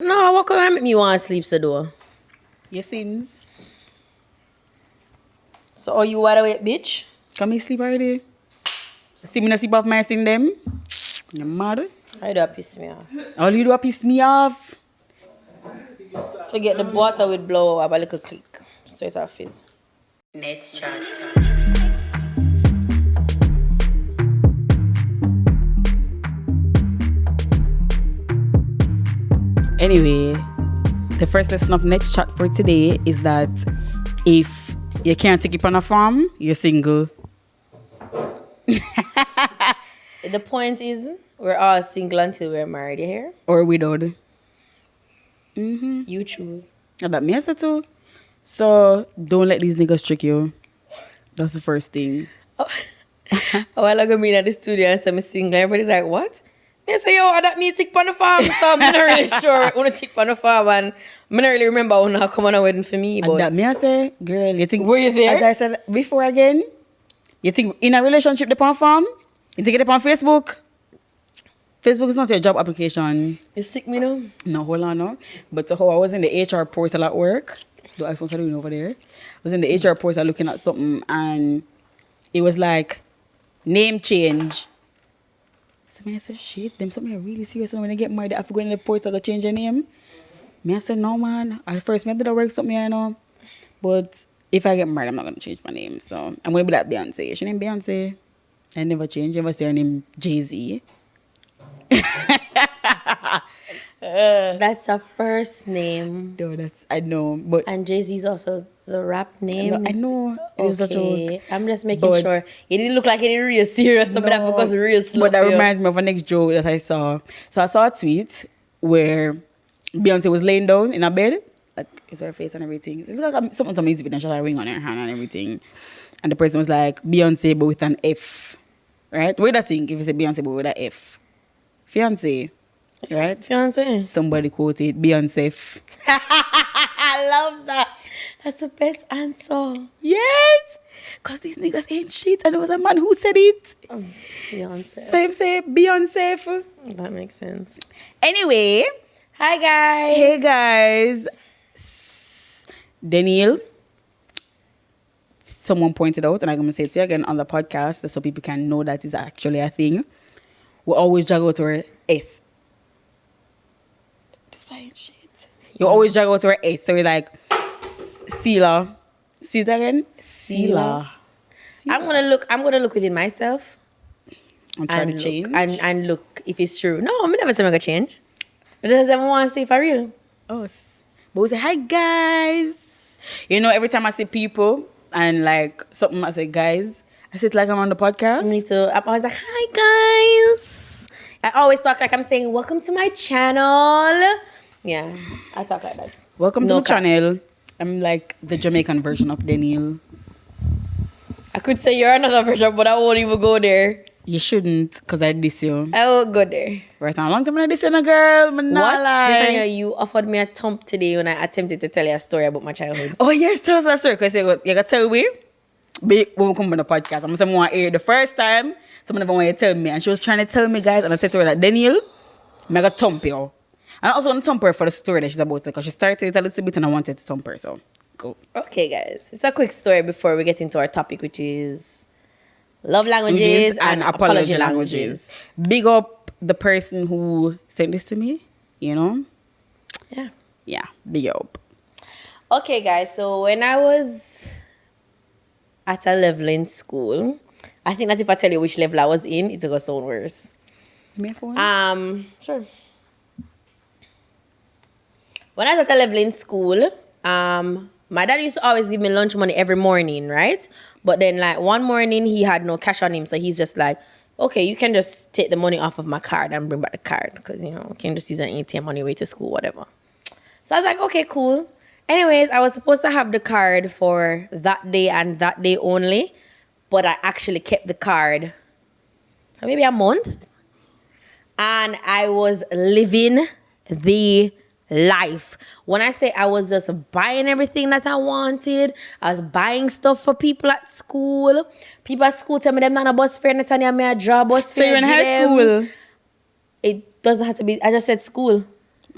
No, what come make me want to sleep so though? Your sins. So are you wide awake, bitch? Come me sleep already. See me not sleep off my sin them. You mad? I do piss me off. All you do is piss me off. Forget the water will blow up a little click. Straight off fizz. NetsChat. Anyway, the first lesson of NetsChat for today is that if you can't take it on a farm, you're single. The point is, we're all single until we're married, you hear? Or widowed. You choose. And that means it too. So don't let these niggas trick you. That's the first thing. A while ago, me in the studio and said I'm single. Everybody's like, what? I say, yo, that me tick on the farm. So I'm not really sure I want to tick on the farm. And I don't really remember when I come on a wedding for me. But And that me I say, girl, you think... Were you there? As I said before again, you think in a relationship upon farm? You think it upon Facebook? Facebook is not your job application. You sick me now? No, hold on now. But how I was in the HR portal at work. Don't ask what I'm doing over there. I was in the HR portal looking at something and it was like name change. So I said, shit, them something really serious. And when I get married, I have to go in the portal to change your name. Me I said, no man. At first I did work something, I know. But if I get married, I'm not gonna change my name. So I'm gonna be like Beyonce. She named Beyonce. I never change. I never say her name Jay-Z. That's a first name. No, that's I know, but And Jay-Z is also the rap name. I know it is the Okay. joke. I'm just making But- sure. It didn't look like it real serious. Some of that because real slow. But that reminds me of a next joke that I saw. So I saw a tweet where Beyonce was laying down in a bed. Like, it's her face and everything. It's like something to music and she had a ring on her hand and everything. And the person was like, Beyonce but with an F. Right? What do you think if you say Beyonce but with an F? Fiancé. Right? Fiance. Somebody quoted Beyonce F. I love that. That's the best answer. Yes! Because these niggas ain't shit. And there was a man who said it. Beyonce. So him say Beyonce F. That makes sense. Anyway. Hi guys. Hey guys. Denille. Someone pointed out, and I'm going to say it to you again on the podcast so people can know that is actually a thing. We always drag out our S. Just fine shit. You always drag out our S. So we're like, Sila. See that again? Sila. I'm gonna look within myself I'm trying and to change. look, and look if it's true. No, I'm never saying I'm gonna change. But does everyone want to see for real? Oh, but we say, hi guys. You know, every time I see people and like something, I say, guys, I say it like I'm on the podcast. Me too. I'm always like, hi guys. I always talk like I'm saying, welcome to my channel. Yeah, I talk like that. Welcome No to my cap. channel. I'm like the Jamaican version of Denille. I could say you're another version, but I won't even go there. You shouldn't, because I diss you. I won't go there. Right now, long time I diss you, a girl. But not What? lie. Tanya, you offered me a thump today when I attempted to tell you a story about my childhood. Oh, yes, tell us that story. Because you got to tell me. When we come on the podcast, I'm going to hear the first time. Someone never want you to tell me. And she was trying to tell me, guys. And I said to her, like, Denille, I'm going to thump you. And I also want to thump her for the story that she's about to. Because she started it a little bit and I wanted to thump her. So, go. Okay, guys. It's a quick story before we get into our topic, which is love languages and apology languages. Big up the person who sent this to me, you know? Yeah. Yeah, big up. Okay, guys. So when I was at a level in school, I think that if I tell you which level I was in, it's gonna sound worse. Me phone? Sure. When I was at a level in school, my dad used to always give me lunch money every morning, right? But then like one morning he had no cash on him, so he's just like, okay, you can just take the money off of my card and bring back the card because you know you can just use an ATM on your way to school, whatever. So I was like, okay, cool. Anyways, I was supposed to have the card for that day and that day only, but I actually kept the card for maybe a month. And I was living the life. When I say I was just buying everything that I wanted, I was buying stuff for people at school. People at school tell me them not a bus fare, Natanya, me a draw bus fare. So you're in high school? It doesn't have to be, I just said school.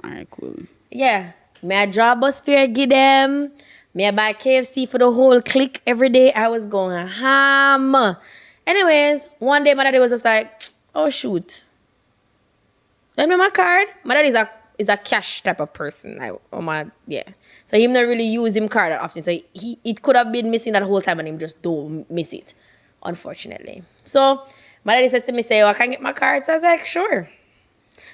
Alright, cool. Yeah. May I draw bus fare, give them. May I buy KFC for the whole clique every day. I was going ham. Anyways, one day my daddy was just like, oh shoot. Let me my card. My daddy is a cash type of person. Like, oh my, yeah. So him not really use him card that often. So it could have been missing that whole time and him just don't miss it, unfortunately. So my daddy said to me, say, oh, I can get my card. So I was like, sure.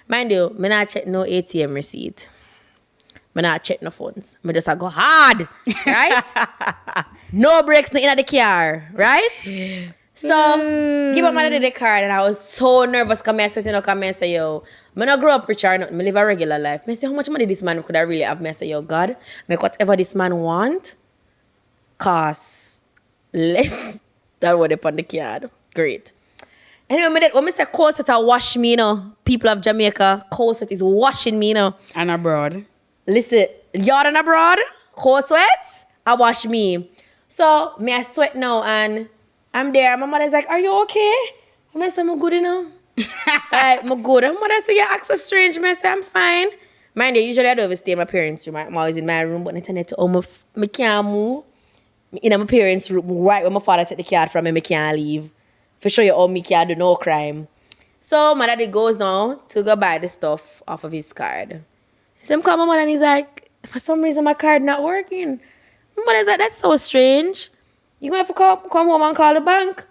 Mind you, me not check no ATM receipt. Me not check no phones. Me just go hard, right? No breaks, no in the car, right? So, give up my daddy the card and I was so nervous because I expecting to come and say, yo, I not grow up rich or nothing. I live a regular life. I say, how much money this man could I really have? I say, yo, God, make whatever this man want cost less than what they put on the card. Great. Anyway, when I say cold sweat, I wash me, you know. People of Jamaica, cold sweat is washing me, you know. And abroad. Listen, yard and abroad, cold sweat, I wash me. So, me I sweat now and I'm there. My mother's like, are you okay? I say, I'm good, you know. I'm good. My mother say, you act so strange. I say, I'm fine. Mind you, usually I don't ever stay in my parents' room. I'm always in my room, but I tend to, I can't move. In my parents' room, right when my father take the card from me, I can't leave. For sure, you all me can't do no crime. So my daddy goes now to go buy the stuff off of his card. So I'm calling my mother and he's like, for some reason my card not working. My mother's like, that's so strange. You gonna have to come home and call the bank?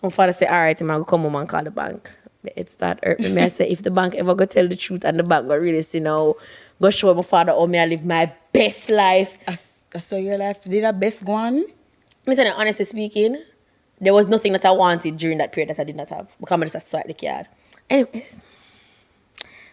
My father said, all right, I'm gonna come home and call the bank. It's that hurt me. I say, if the bank ever go tell the truth and the bank go really see now, go show my father how me I live my best life. I saw your life did a best one. Me tell you, honestly speaking, there was nothing that I wanted during that period that I did not have. Because I just swipe the card. Anyways,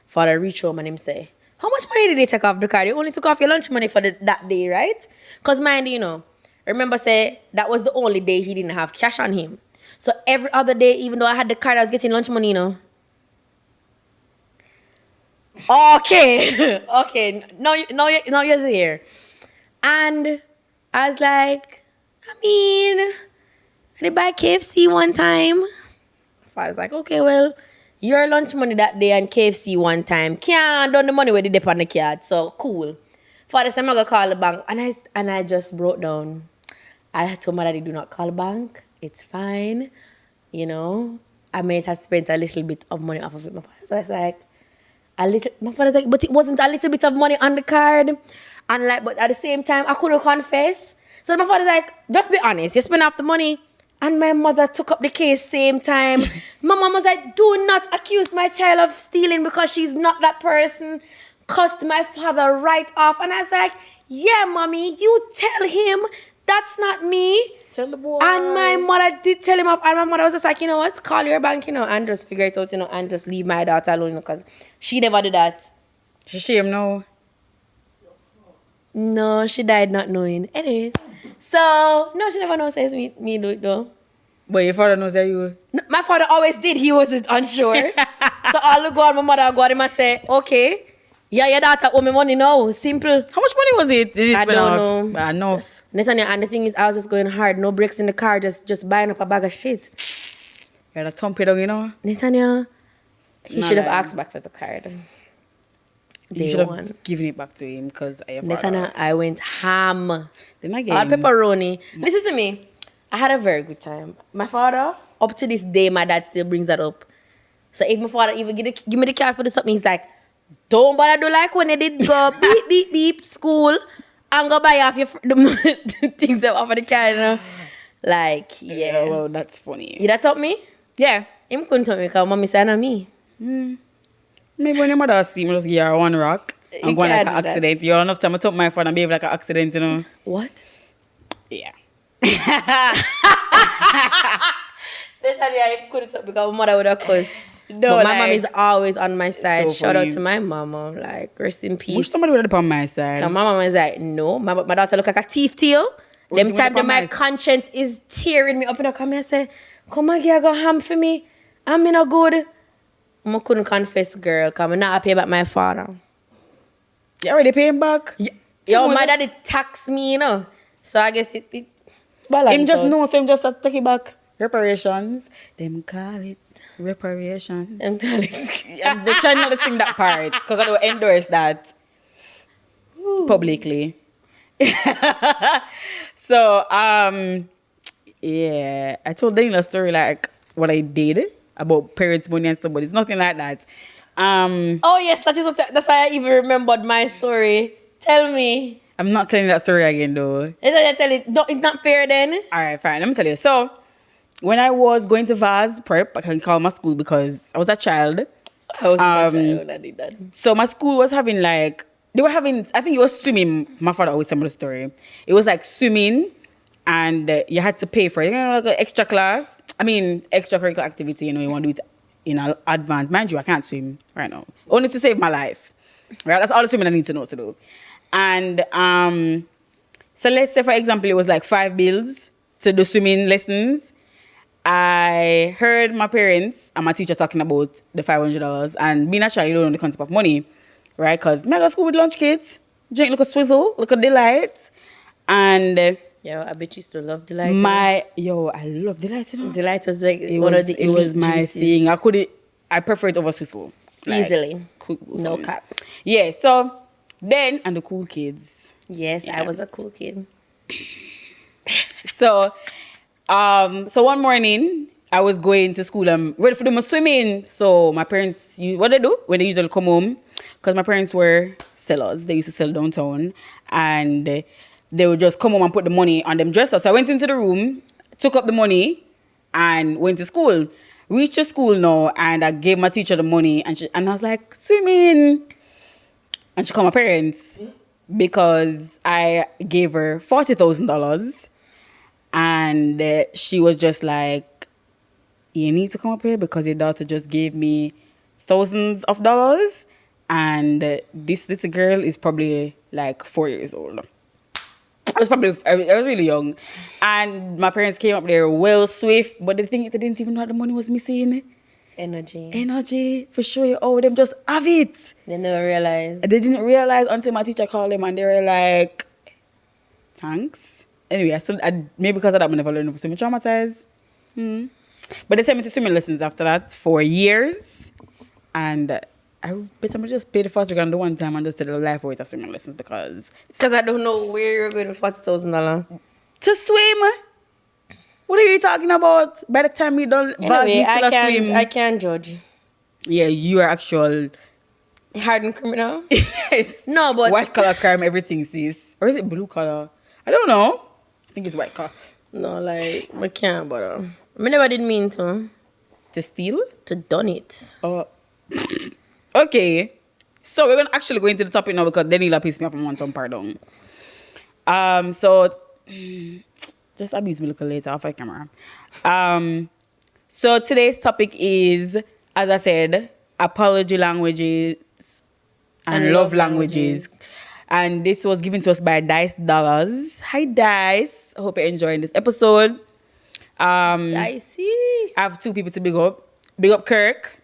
father reach home and him say, how much money did they take off the card? You only took off your lunch money for that day, right? Because mind you, know, remember say that was the only day he didn't have cash on him. So every other day, even though I had the card, I was getting lunch money, you know. Okay. Okay. Now you're there. And I was like, I did buy KFC one time. Father's like, okay, well, your lunch money that day and KFC one time. Can't done the money where they dip on the card. So cool. Father said, I'm going to call the bank. And I just broke down. I told my daddy, do not call the bank. It's fine. You know, I might have spent a little bit of money off of it. My father's like, but it wasn't a little bit of money on the card. And like, but at the same time, I couldn't confess. So my father's like, just be honest. You spent off the money. And my mother took up the case same time. My mom was like, do not accuse my child of stealing because she's not that person. Cussed my father right off. And I was like, yeah, mommy, you tell him that's not me. Tell the boy. And my mother did tell him off. And my mother was just like, you know what? Call your bank, you know, and just figure it out, you know, and just leave my daughter alone, you know, because she never did that. She shame now. No, she died not knowing. Anyways. So, no, she never knows says me do it though. But your father knows that you... No, my father always did. He wasn't unsure. So I'll go on my mother, go on him and say, okay, yeah, your daughter owe me money now. Simple. How much money was it? I don't know. Enough. And the thing is, I was just going hard. No breaks in the car, just buying up a bag of shit. You're that thump it down, you know? Netanya, he should have like, asked back for the card. You should have given it back to him because I went ham. Then again. All pepperoni. Listen to me. I had a very good time. My father, up to this day, my dad still brings that up. So if my father even give me the card for the something, he's like, don't bother do like when they did go beep, beep, beep, school, and go buy off your the things off of the card, you know? Like, yeah. Well, that's funny. You that taught me? Yeah. Him couldn't tell me because mommy said no me. Maybe when your mother asked me, just give her one rock and go on like an accident. You have enough time to talk my phone and behave like an accident, you know? What? Yeah. That's how I couldn't talk because my mother would have cussed. No, but my mom is always on my side. So shout out to my mama. Like, rest in peace. Wish somebody would have been on my side. My mama is like, no. My daughter look like a thief to you. Them time that my conscience is tearing me up and I come here and say, come on, girl, go ham for me. I'm in a good. I couldn't confess, girl, because I'm not happy about my father. You already paying back? Yeah. Yo, my daddy tax me, you know. So I guess it balance him just out. know, so him just take it back. Reparations, them call it. Reparation. I'm telling I'm just trying not to sing that part because I don't endorse that publicly. So, yeah, I told Denille a story like what I did about parents' money and stuff, but it's nothing like that. Oh yes, that's why I even remembered my story. Tell me. I'm not telling that story again though. I tell it. No, it's not fair then. All right, fine. Let me tell you. So, when I was going to Vaz Prep, I can call my school because I was a child. I was not sure when I did that. So my school was having like, they were having, I think it was swimming. My father always told me the story. It was like swimming and you had to pay for it. You know, like an extra class. I mean, extracurricular activity, you know, you want to do it in advance. Mind you, I can't swim right now. Only to save my life. Right? That's all the swimming I need to know to do. And so let's say, for example, it was like 5 bills to do swimming lessons. I heard my parents and my teacher talking about the $500 and being a child, you don't know the concept of money, right? Because I go to school with lunch kids, drink like a swizzle, like a delight, and Yo, I bet you still love Delight. I love delight. You know? Delight was like It one was of the it was elite my juices. thing. I prefer it over swizzle. Like, Easily. cool No something. cap. Yeah. So then and the cool kids. Yes, Yeah. I was a cool kid. So, so one morning I was going to school. I'm ready for them swimming. So my parents, what they do when they usually come home, because my parents were sellers. They used to sell downtown, and they would just come home and put the money on them dressers. So I went into the room, took up the money, and went to school. Reached the school now, and I gave my teacher the money, and I was like, swimming. And she called my parents because I gave her $40,000. And she was just like, you need to come up here because your daughter just gave me thousands of dollars. And this little girl is probably like 4 years old. I was really young. And my parents came up there well swift. But the thing is, they didn't even know that the money was missing. Energy, for sure. You owe them, just have it. They never realized. They didn't realize until my teacher called them and they were like, thanks. Anyway, maybe because of that, I never learned to swim. Traumatized. But they sent me to swimming lessons after that for years. And I bet I'm just pay the first grand the one time and just tell the life away to swimming lessons because I don't know where you're going with $40,000. to swim. What are you talking about? By the time we done, Anyway, swim. I can't judge. Yeah, you are actual Hardened criminal? yes. No, but White collar crime, everything, sis. Or is it blue collar? I don't know. I think it's white collar. no, like I can't. But I never did mean to To done it. Oh. Okay. So we're gonna actually go into the topic now because Denille pissed me off and want some pardon. So just abuse me a little later off my camera. So today's topic is, as I said, apology languages and love languages. And this was given to us by Dice Dollars. Hi Dice. I hope you're enjoying this episode. Dicey. I have 2 people to big up. Big up Kirk,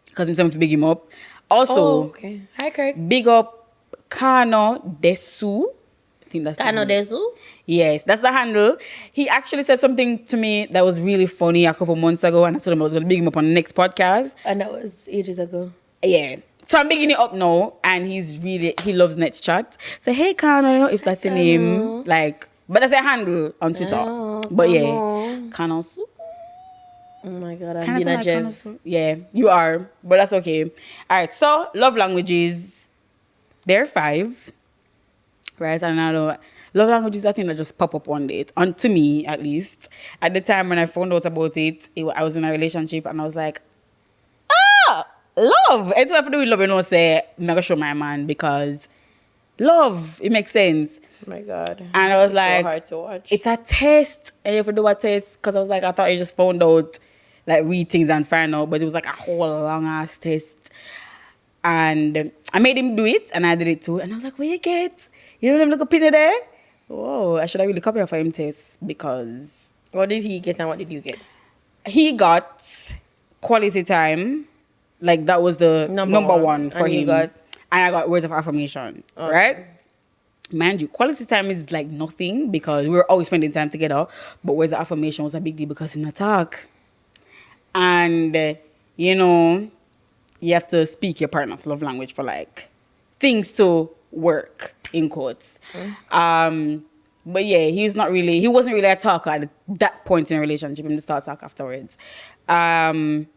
because I'm saying to big him up. Also, Okay. Hi, Kirk. big up Kano Desu. I think that's the Kano handle. Desu. Yes, that's the handle. He actually said something to me that was really funny a couple months ago, and I told him I was going to big him up on the next podcast. And that was ages ago. Yeah. So I'm bigging it up now, and he loves NetsChat. So hey Kano, if that's your name, like, but that's a handle on Twitter. Oh, but yeah, Kano. Kano. Oh my God, I'm Kinda being a sound like Jeff. Kano. Yeah, you are, but that's okay. All right, so love languages, there are 5, right? And I know love languages, I think that just pop up one day, to me at least. At the time when I found out about it, I was in a relationship, and I was like, love. It's what I do with love, you know, say, I'm going to show my man because love, it makes sense. Oh my God. And I was This is like, so hard to watch. it's a test. And you have to do a test because I was like, I thought you just found out, like, read things and find out, but it was like a whole long ass test. And I made him do it, and I did it too. And I was like, what you get? You know them little pin there? Whoa, I should have really copy for him test because What did he get and what did you get? he got quality time. Like, that was the number one for And you him. got? And I got words of affirmation, Okay. right? Mind you, quality time is like nothing because we were always spending time together. But words of affirmation was a big deal because in attack. And, you know, you have to speak your partner's love language for like things to work, in quotes. But yeah, he wasn't really a talker at that point in a relationship. He just started talk afterwards. But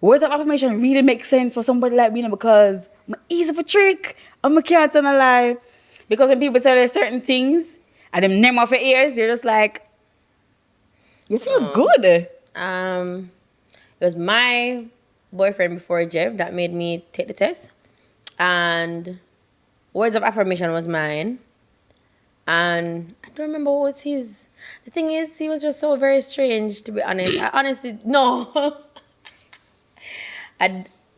words of affirmation really make sense for somebody like me, because I'm easy for trick. I'm a can't tell a lie. Because when people say there's certain things and them name off your ears, they're just like, you feel good. It was my boyfriend before Jeff that made me take the test. And words of affirmation was mine. And I don't remember what was his. The thing is, he was just so very strange, to be honest. I honestly, no.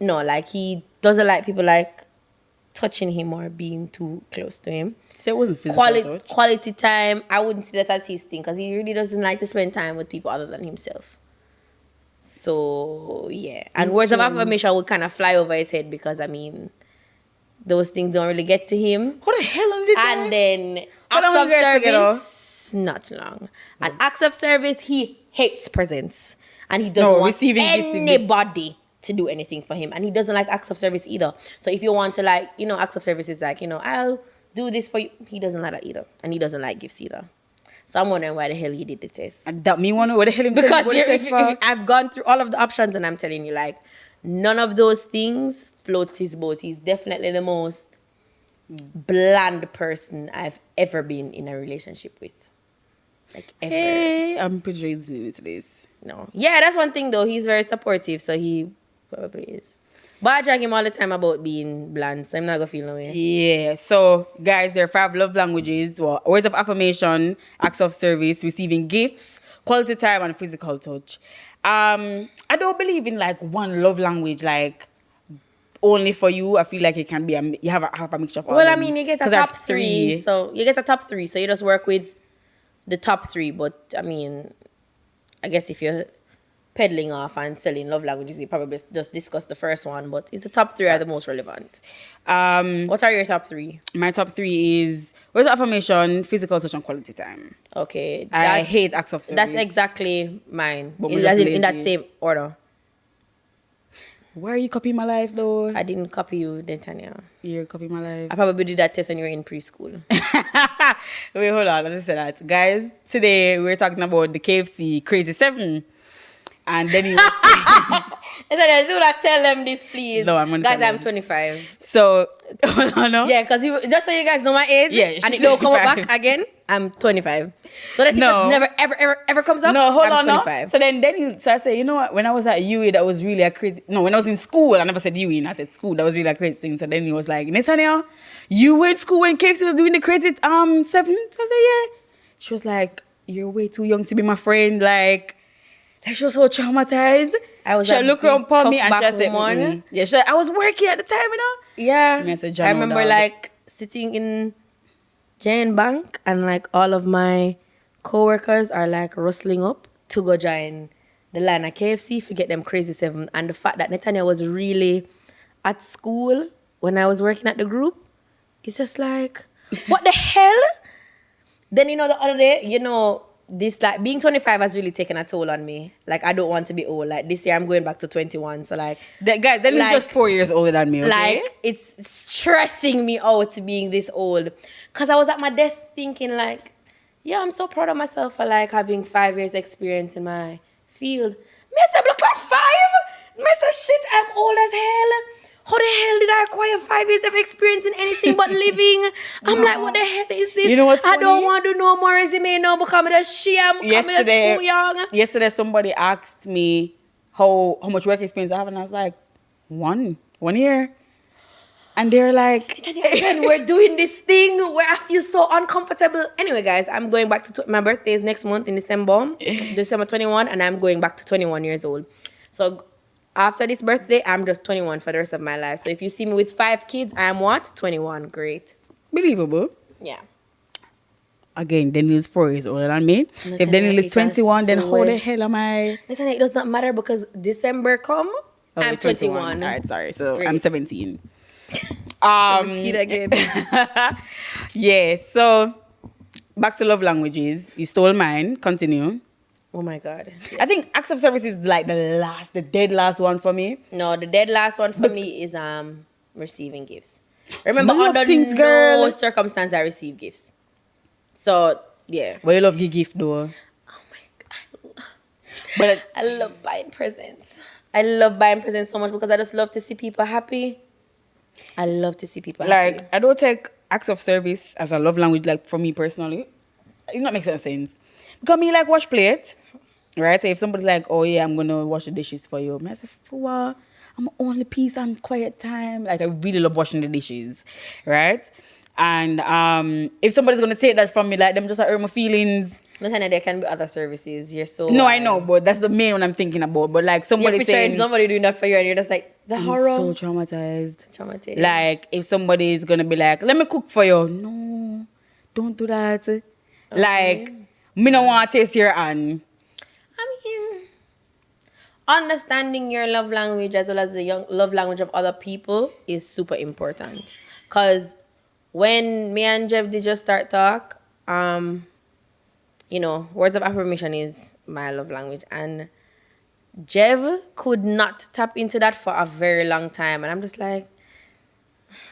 No, like he doesn't like people like touching him or being too close to him. So it wasn't physical quality time, I wouldn't see that as his thing, because he really doesn't like to spend time with people other than himself. So, yeah. And words of affirmation would kind of fly over his head, because, I mean, those things don't really get to him. What the hell did that? And then acts of service, not long. And acts of service, he hates presents. And he doesn't want anybody to do anything for him. And he doesn't like acts of service either. So if you want to, like, you know, acts of service is like, you know, I'll do this for you. He doesn't like that either. And he doesn't like gifts either. So I'm wondering why the hell he did the test. And that me wonder what the hell he because if I've gone through all of the options, and I'm telling you, like, none of those things floats his boat. He's definitely the most bland person I've ever been in a relationship with. Like, ever. Hey, I'm pretty sure he's into this. No. Yeah, that's one thing, though. He's very supportive, so he probably is. But I drag him all the time about being bland, so I'm not going to feel no way. Yeah. So, guys, there are 5 love languages. Well, words of affirmation, acts of service, receiving gifts, quality time, and physical touch. I don't believe in, like, one love language, like, only for you. I feel like it can be, you have a mixture of all. Well, I mean, you get a top 3. So, you get a top 3. So, you just work with the top 3. But, I mean, I guess if you're peddling off and selling love languages, you probably just discuss the first one, but it's the top 3 are the most relevant. What are your top 3? My top 3 is words of affirmation, physical touch, and quality time. Okay. I hate acts of service. That's exactly mine. But In that same order. Why are you copying my life, though? I didn't copy you, then, Tanya. You're copying my life. I probably did that test when you were in preschool. Wait, hold on. Let's say that. Guys, today we're talking about the KFC Crazy 7. And then he was I do not tell them this, please. No, I'm going to Guys, tell I'm them. 25. So, hold on, no? Yeah, because just so you guys know my age, Yeah, and it don't come back again, I'm 25. So that just never, ever comes up, no, hold I'm on, 25. No. So I say, you know what? When I was at UE, that was really a crazy... No, when I was in school, I never said UE, I said school. That was really a crazy thing. So then he was like, Netanya, you were in school when KFC was doing the crazy 7? So I said, yeah. She was like, you're way too young to be my friend. Like she was so traumatized. She looked around upon me and she said, yeah, she said, I was working at the time, you know? Yeah. I remember like sitting in Jane Bank and like all of my co-workers are like rustling up to go join the line at KFC, forget them crazy 7. And the fact that Netanya was really at school when I was working at the group, it's just like, what the hell? Then, you know, the other day, you know, this like being 25 has really taken a toll on me. Like, I don't want to be old. Like, this year I'm going back to 21. So like, guys, then he's just 4 years older than me. Okay? Like, it's stressing me out being this old. Cause I was at my desk thinking like, yeah, I'm so proud of myself for like having 5 years experience in my field. Me say, look like 5. Me say, shit, I'm old as hell. How the hell did I acquire 5 years of experience in anything but living? I'm like, what the hell is this? You know what's funny? I don't want to do no more resume now because I'm just too young. Yesterday, somebody asked me how much work experience I have, and I was like, 1 year. And they're like, we're doing this thing where I feel so uncomfortable. Anyway, guys, I'm going back to my birthday is next month in December 21, and I'm going back to 21 years old. So after this birthday, I'm just 21 for the rest of my life. So if you see me with 5 kids, I'm what? 21. Great. Believable. Yeah. Again, Denille is 4 years older than me. If Denille is 21, then how the hell am I? Listen, it does not matter because December come, I'm 21. All right, sorry. So Great. I'm 17. 17 again. Yeah, so back to love languages. You stole mine. Continue. Oh my God. I think acts of service is like the dead last one for me. No, the dead last one for me is receiving gifts. Remember, Me love under things, no girl. circumstance I receive gifts. So yeah. But you love give gift though. Oh my God. But I love buying presents. I love buying presents so much because I just love to see people happy. I love to see people happy. like, I don't take acts of service as a love language, like, for me personally. It not make sense. Because me like wash plates, right? So if somebody's like, oh yeah, I'm gonna wash the dishes for you, I say, for what? I'm only peace and quiet time. Like, I really love washing the dishes, right? And if somebody's gonna take that from me, like, them just hurt my feelings. Listen, there can be other services. You're so No, I know, but that's the main one I'm thinking about. But like, you're somebody picturing saying, somebody doing that for you, and you're just like the I'm horror. so traumatized. Traumatized. Like, if somebody is gonna be like, let me cook for you. No, don't do that. Like, me no want to taste your hand. I mean, understanding your love language as well as the love language of other people is super important. Cause when me and Jeff did just start talk, words of affirmation is my love language, and Jeff could not tap into that for a very long time, and I'm just like,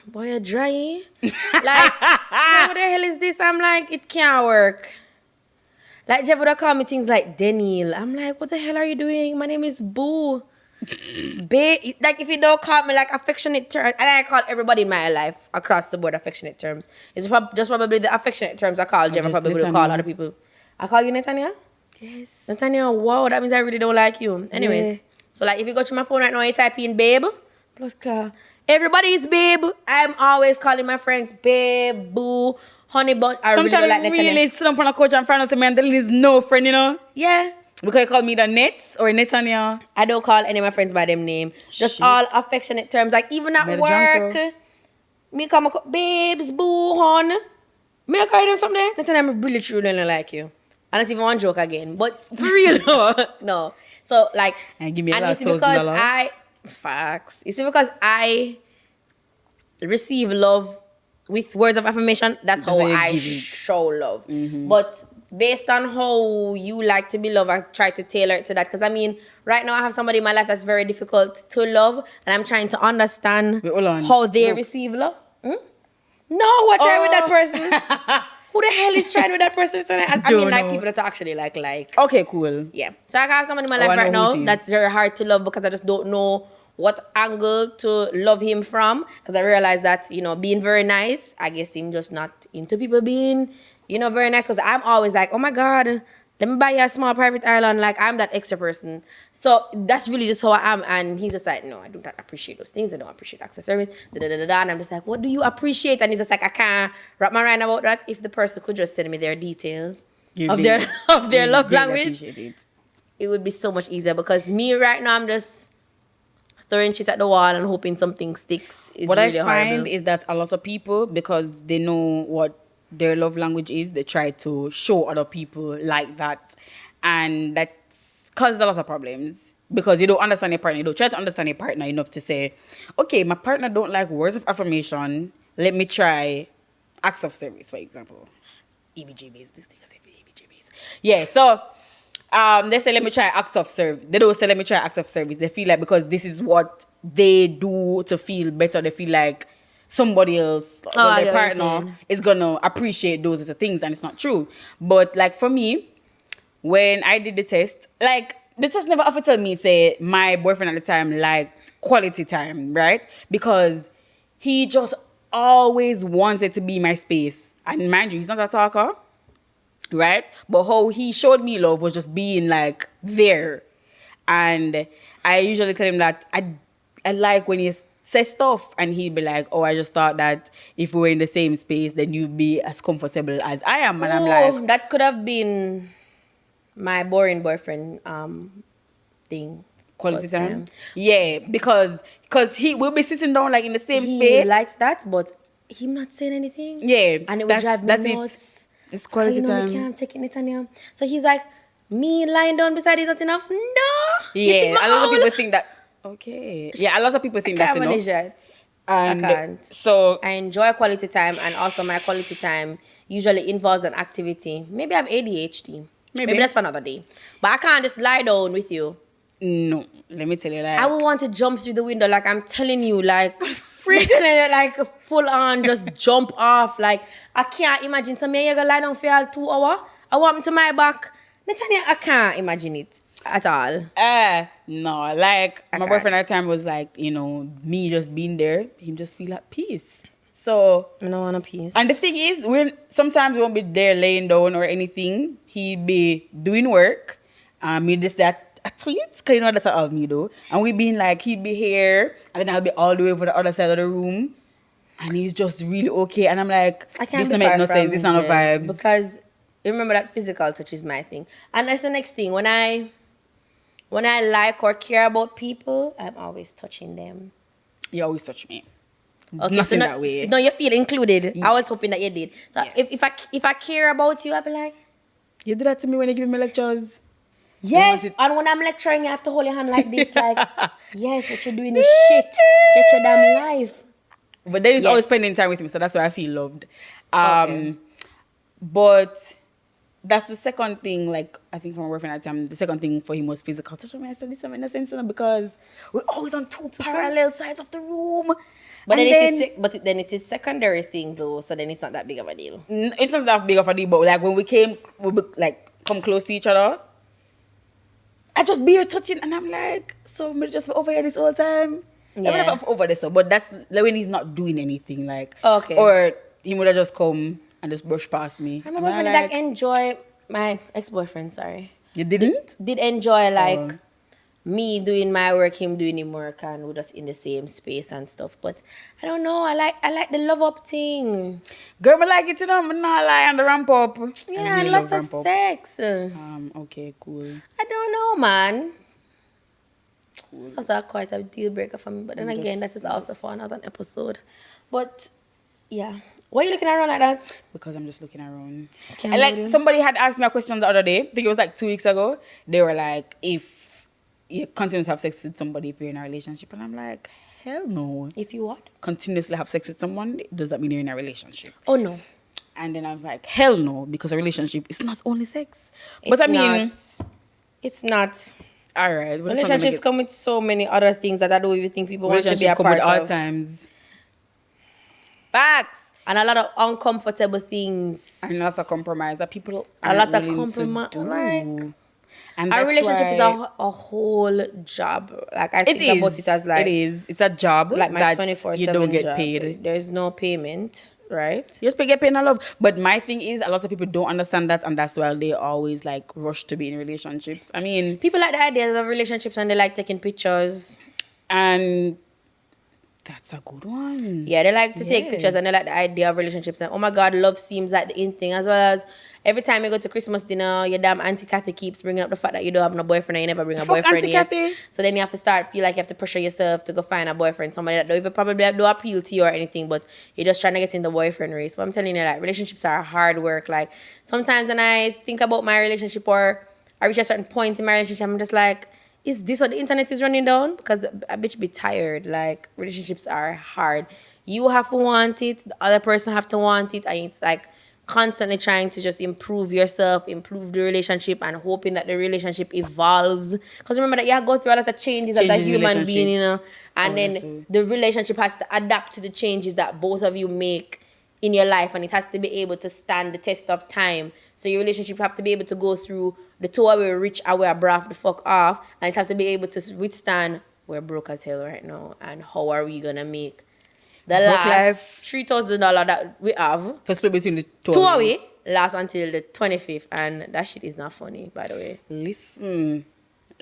boy, you're dry. Like, what the hell is this? I'm like, it can't work. Like, Jeff would have called me things like Denille. I'm like, what the hell are you doing? My name is Boo. Like, if you don't call me like affectionate terms, and I call everybody in my life across the board affectionate terms. It's just probably the affectionate terms I call Jeff. I probably will call other people. I call you Netanya? Yes. Netanya, wow, that means I really don't like you. Anyways, Yeah. so like if you go to my phone right now, you type in babe, blood clot. Everybody is babe. I'm always calling my friends babe, boo, honey bun. I really don't like Sometimes Netanya. really sit up on a couch and find out to me and Denille is no friend, you know? Yeah. Because you call me the Nets or Netanya. I don't call any of my friends by them name. Just Shit. all affectionate terms. Like even at Better work, junker. me come babes, boo, hon. Me I call them something. That's when I'm really truly don't like you. I don't even want to joke again. But for real, no. So like, And give me a and you last see because $1,000. facts. You see because I receive love with words of affirmation. That's how how you I give it. show love. But based on how you like to be loved, I try to tailor it to that. Because I mean, right now I have somebody in my life that's very difficult to love, and I'm trying to understand Wait, hold on. how they Look. receive love. No, what trying with that person? Who the hell is trying with that person? I mean, Don't like know. people that are actually like. Okay, cool. Yeah. So I have somebody in my Oh, life I right know who now it is. that's very hard to love because I just don't know what angle to love him from. Because I realize that, being very nice, I guess him just not into people being, very nice. Because I'm always like, oh my God, let me buy you a small private island. Like, I'm that extra person. So that's really just how I am. And he's just like, no, I do not appreciate those things. I don't appreciate access service. And I'm just like, what do you appreciate? And he's just like, I can't wrap my mind about that. If the person could just send me their details of their love language, it would be so much easier. Because me right now, I'm just throwing shit at the wall and hoping something sticks. Is What really I find horrible. is that a lot of people, because they know what their love language is, they try to show other people like that. And that causes a lot of problems. Because you don't understand your partner. You don't try to understand your partner enough to say, okay, my partner don't like words of affirmation. Let me try acts of service, for example. EBGBs. This thing I say EBGBs. Yeah, so they say let me try acts of service. They don't say let me try acts of service. They feel like because this is what they do to feel better, they feel like somebody else, I their get what you're partner, saying. is gonna appreciate those other things, and it's not true. But like for me, when I did the test, like the test never offered to me say my boyfriend at the time liked quality time, right? Because he just always wanted to be my space. And mind you, he's not a talker, right? But how he showed me love was just being like there. And I usually tell him that I like when he says stuff and he'd be like, oh, I just thought that if we were in the same space, then you'd be as comfortable as I am. And I'm like, that could have been my boring boyfriend thing. quality But, time? Yeah, because he will be sitting down like in the same he space. likes that, but him not saying anything. Yeah, And it would drive me that's nuts. it. It's quality We time. can't take it, Netanya. So he's like, me lying down beside is not enough? No. Yeah, a lot of all. people think that. Okay. Yeah, a lot of people think that's can't enough. manage that. And I can't. So I enjoy quality time, and also my quality time usually involves an activity. Maybe I have ADHD. Maybe that's for another day. But I can't just lie down with you. No, let me tell you, like, I would want to jump through the window, like I'm telling you, like like full on, just jump off. Like I can't imagine somebody you gonna lie down for all 2 hours. I want me to my back. Natanya, I can't imagine it at all. No, like I my can't. boyfriend at the time was like, you know, me just being there, him just feel at peace. So, I don't want a piece. and the thing is, sometimes we won't be there laying down or anything. He'd be doing work. Me just that a tweet, cause you know that's all me do. And we been like, he'd be here, and then I'll be all the way over the other side of the room, and he's just really okay. And I'm like, I can't this be don't make far no from sense. This not a Jeff, vibe. because you remember that physical touch is my thing, and that's the next thing. When I like or care about people, I'm always touching them. You always touch me. Okay, Nothing so that way. no, you feel included. I was hoping that you did. So Yes. if I care about you, I'll be like, You do that to me when you give me lectures. yes. it- And when I'm lecturing, you have to hold your hand like this, like, yes, what you're doing is shit. Get your damn life. But then he's Yes. always spending time with me, so that's why I feel loved. Okay. But that's the second thing, like, I think from my boyfriend at the time, the second thing for him was physical touch. I said, this makes no sense, you know, because we're always on two parallel sides of the room. But And then it is secondary thing though, so then it's not that big of a deal. It's not that big of a deal, but like when we come close to each other, I just be here touching, and I'm like, so me just over here this whole time. Yeah. I mean, over this, but that's like when he's not doing anything, like, Okay. or he would have just come and just brush past me. My And boyfriend I'm did like enjoy my ex-boyfriend, sorry. you didn't? Did enjoy like Oh. me doing my work, him doing him work, and we're just in the same space and stuff. But I don't know. I like the love up thing. Girl, I like it, you know. I'm not lying on the ramp up. Yeah, I and really lots love of ramp up. sex. Okay, cool. I don't know, man. It's also quite a deal breaker for me. But then again, that is also for another episode. But yeah. Why are you looking around like that? Because I'm just looking around. Can't And believe like it. somebody had asked me a question the other day. I think it was like 2 weeks ago. They were like, if you continue to have sex with somebody if you're in a relationship, and I'm like, hell no. If you what? Continuously have sex with someone, does that mean you're in a relationship? Oh no. And then I'm like, hell no, because a relationship is not only sex. But I mean, it's not. all right. we're just not gonna Relationships get- come with so many other things that I don't even think people want to be a relationship come part with all of. times. Facts. And a lot of uncomfortable things. And lots of compromise that people A aren't lot of willing to compromise, do. like, And Our that's relationship is why- a whole job. Like I It think is. about it as like it is. It's a job like my that 24/7 you don't get job. paid. There's no payment, right? You just get paid and love. But my thing is, a lot of people don't understand that, and that's why they always like rush to be in relationships. I mean, People like the ideas of relationships and they like taking pictures. and that's a good one. Yeah, they like to take Yeah. pictures and they like the idea of relationships. And oh my God, love seems like the in thing, as well as every time you go to Christmas dinner, your damn Auntie Kathy keeps bringing up the fact that you don't have no boyfriend and you never bring a Fuck boyfriend Auntie yet. Kathy. So then you have to feel like you have to pressure yourself to go find a boyfriend, somebody that don't even probably don't appeal to you or anything, but you're just trying to get in the boyfriend race. But I'm telling you, like, relationships are hard work. Like, sometimes when I think about my relationship or I reach a certain point in my relationship, I'm just like, is this what the internet is running down? Because a bitch be tired. Like, relationships are hard. You have to want it. The other person have to want it. And it's like constantly trying to just improve yourself, improve the relationship, and hoping that the relationship evolves. Because remember that you go through a lot of changes as a Changes in human relationship. being, you know. And Oh, then that too. the relationship has to adapt to the changes that both of you make in your life, and it has to be able to stand the test of time. So your relationship have to be able to go through the two of you rich and we're braff the fuck off, and it have to be able to withstand we're broke as hell right now, and how are we gonna make the Broke last $3,000 that we have For split between the two. two of you. away last until the 25th, and that shit is not funny, by the way. Listen,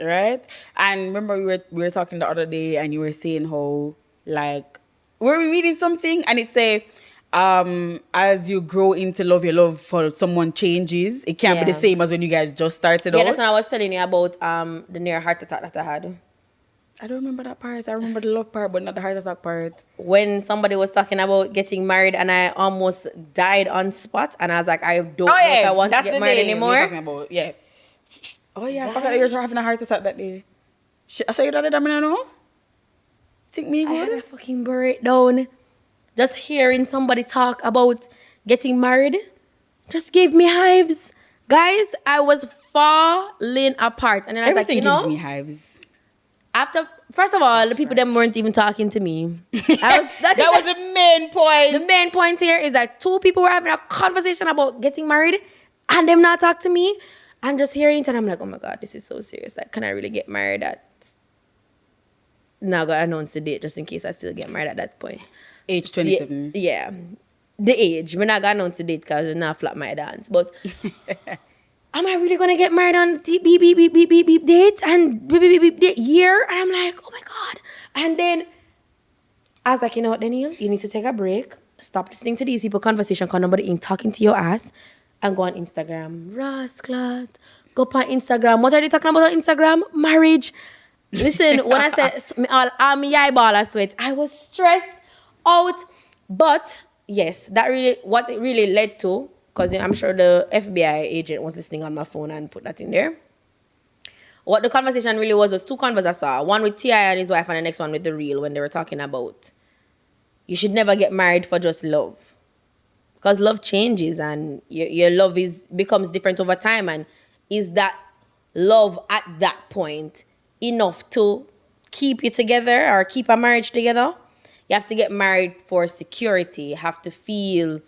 right? And remember we were talking the other day, and you were saying how like were we reading something, and it say as you grow into love, your love for someone changes. It can't be Yeah. the same as when you guys just started Yeah, out. that's what I was telling you about the near heart attack that I had. I don't remember that part. I remember the love part, but not the heart attack part. When somebody was talking about getting married and I almost died on spot, and I was like, I don't know Oh if yeah, I want to that's get the married day we were anymore. talking about. Yeah. Oh yeah, I forgot that you were having a heart attack that day. Shit, I saw you that day, I know. Think me I had good? a fucking breakdown. Just hearing somebody talk about getting married just gave me hives. Guys, I was falling apart. And then I was Everything like, gives me hives. after, first of all, the people them weren't even talking to me. That was the main point. The main point here is that two people were having a conversation about getting married and them not talk to me. And just hearing it and I'm like, oh my God, this is so serious. Like, can I really get married at... Now I gotta announce the date just in case I still get married at that point. Age 27. Yeah. The age. I'm not gonna announce the date because it's not flap my dance. But am I really gonna get married on beep beep beep beep beep beep beep date and beep beep beep date year? And I'm like, oh my God. And then I was like, you know what, Denille? You need to take a break. Stop listening to these people conversation because nobody ain't talking to your ass. And go on Instagram. Rasclat. Go on Instagram. What are they talking about on Instagram? Marriage. Listen, when I said all me eyeball I sweat, I was stressed out. But yes, that really what it really led to, because I'm sure the FBI agent was listening on my phone and put that in there. What the conversation really was two convos I saw. One with T.I. and his wife and the next one with The Real when they were talking about you should never get married for just love. Because love changes and your love becomes different over time. And is that love at that point enough to keep you together or keep a marriage together? You have to get married for security. You have to feel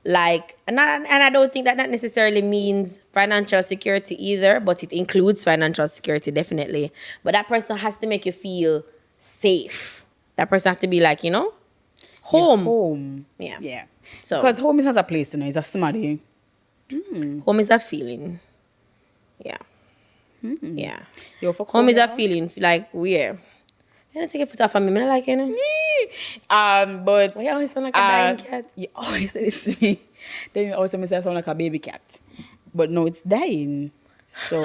like, and I don't think that necessarily means financial security either, but it includes financial security definitely. But that person has to make you feel safe. That person has to be like, home. Yeah, home. Yeah. Yeah. So because home is not a place, it's a somebody. home is a feeling. Yeah. Yeah. Yo, for Home is a now. feeling like weird. You don't take your foot off of me. I like it. But Why you always sound like a dying cat? you always say this to me. Then you always say I sound like a baby cat. But no, it's dying. So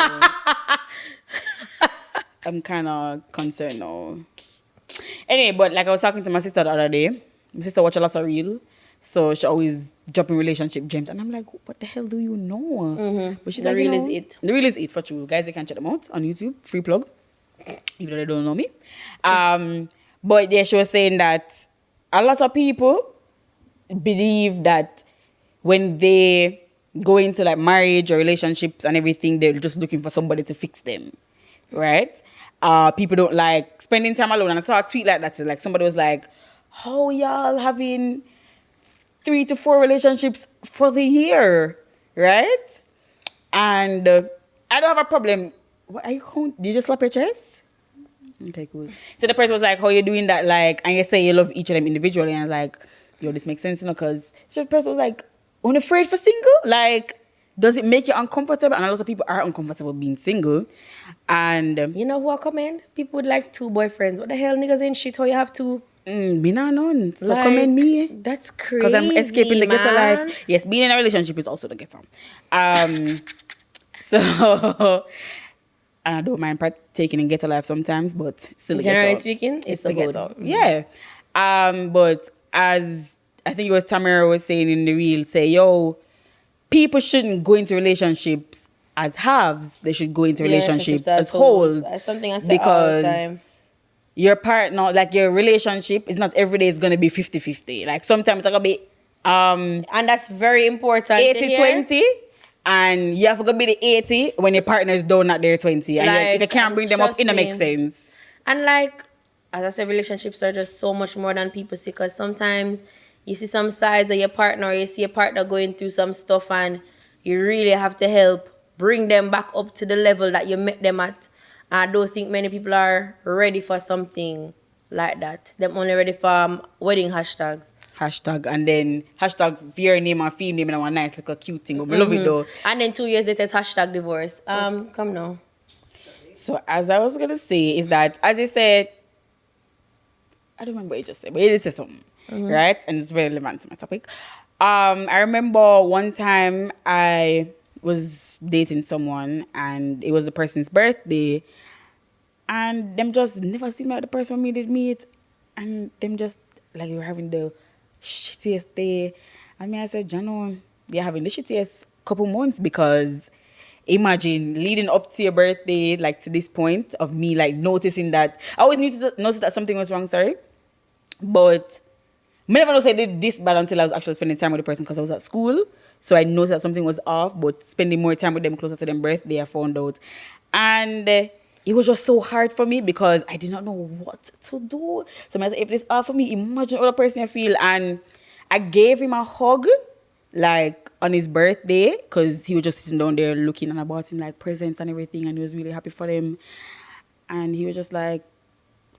I'm kind of concerned now. Anyway, but like I was talking to my sister the other day. My sister watch a lot of Real. So she always drop in relationship gems. And I'm like, what the hell do you know? But she's The like, Real you is know, it. The Real is it for true. Guys, you can check them out on YouTube. Free plug. Even though they don't know me. But yeah, she was saying that a lot of people believe that when they go into like marriage or relationships and everything, they're just looking for somebody to fix them. Right? People don't like spending time alone. And I saw a tweet like that. Like somebody was like, how y'all having 3 to 4 relationships for the year? Right? And I don't have a problem. What are you calling? Did you just slap your chest? Okay, cool. So the person was like, how you doing that? Like, and you say you love each of them individually. And I was like, yo, this makes sense, because so the person was like, unafraid for single? Like, does it make you uncomfortable? And a lot of people are uncomfortable being single. And You know who I commend? People with like 2 boyfriends. What the hell, niggas ain't shit how you have 2? me not none. So Like, commend me. That's crazy. Because I'm escaping the ghetto man. life. Yes, being in a relationship is also the ghetto. So and I don't mind partaking in ghetto life sometimes, but still the Generally ghetto. speaking, it's the the good. ghetto. Yeah. But as I think it was Tamara was saying in The Real, say, yo, people shouldn't go into relationships as halves. They should go into relationships as wholes. That's something I say because all the time. your partner, like your relationship is not every day is going to be 50-50. Like sometimes it's going to be And that's very important. to hear. 80-20. And you have to be the 80 when your partner is down at their 20. And if you can't bring them up, it don't make sense. And like, as I said, relationships are just so much more than people see, because sometimes you see some sides of your partner, or you see your partner going through some stuff, and you really have to help bring them back up to the level that you met them at. I don't think many people are ready for something like that. They're only ready for wedding hashtags. Hashtag, and then hashtag your name and female name and one nice little cute thing. But we love it though. And then 2 years later, it's hashtag divorce. Come now. So as I was going to say is that, as you said, I don't remember what you just said, but you just said something, right? And it's very relevant to my topic. I remember one time I was dating someone and it was the person's birthday, and them just never seen me like the person we did meet, and them just like we were having the shittiest day. And me, I said, Jano, you're having the shittiest couple months, because imagine leading up to your birthday, like to this point of me like noticing that I always noticed that something was wrong, sorry, but never know say I did this bad until I was actually spending time with the person because I was at school. So I noticed that something was off, but spending more time with them closer to their birthday, I found out. And it was just so hard for me because I did not know what to do. So I said, if this hard for me, imagine other person I feel. And I gave him a hug, like on his birthday, because he was just sitting down there looking, and I bought him like presents and everything, and he was really happy for them. And he was just like,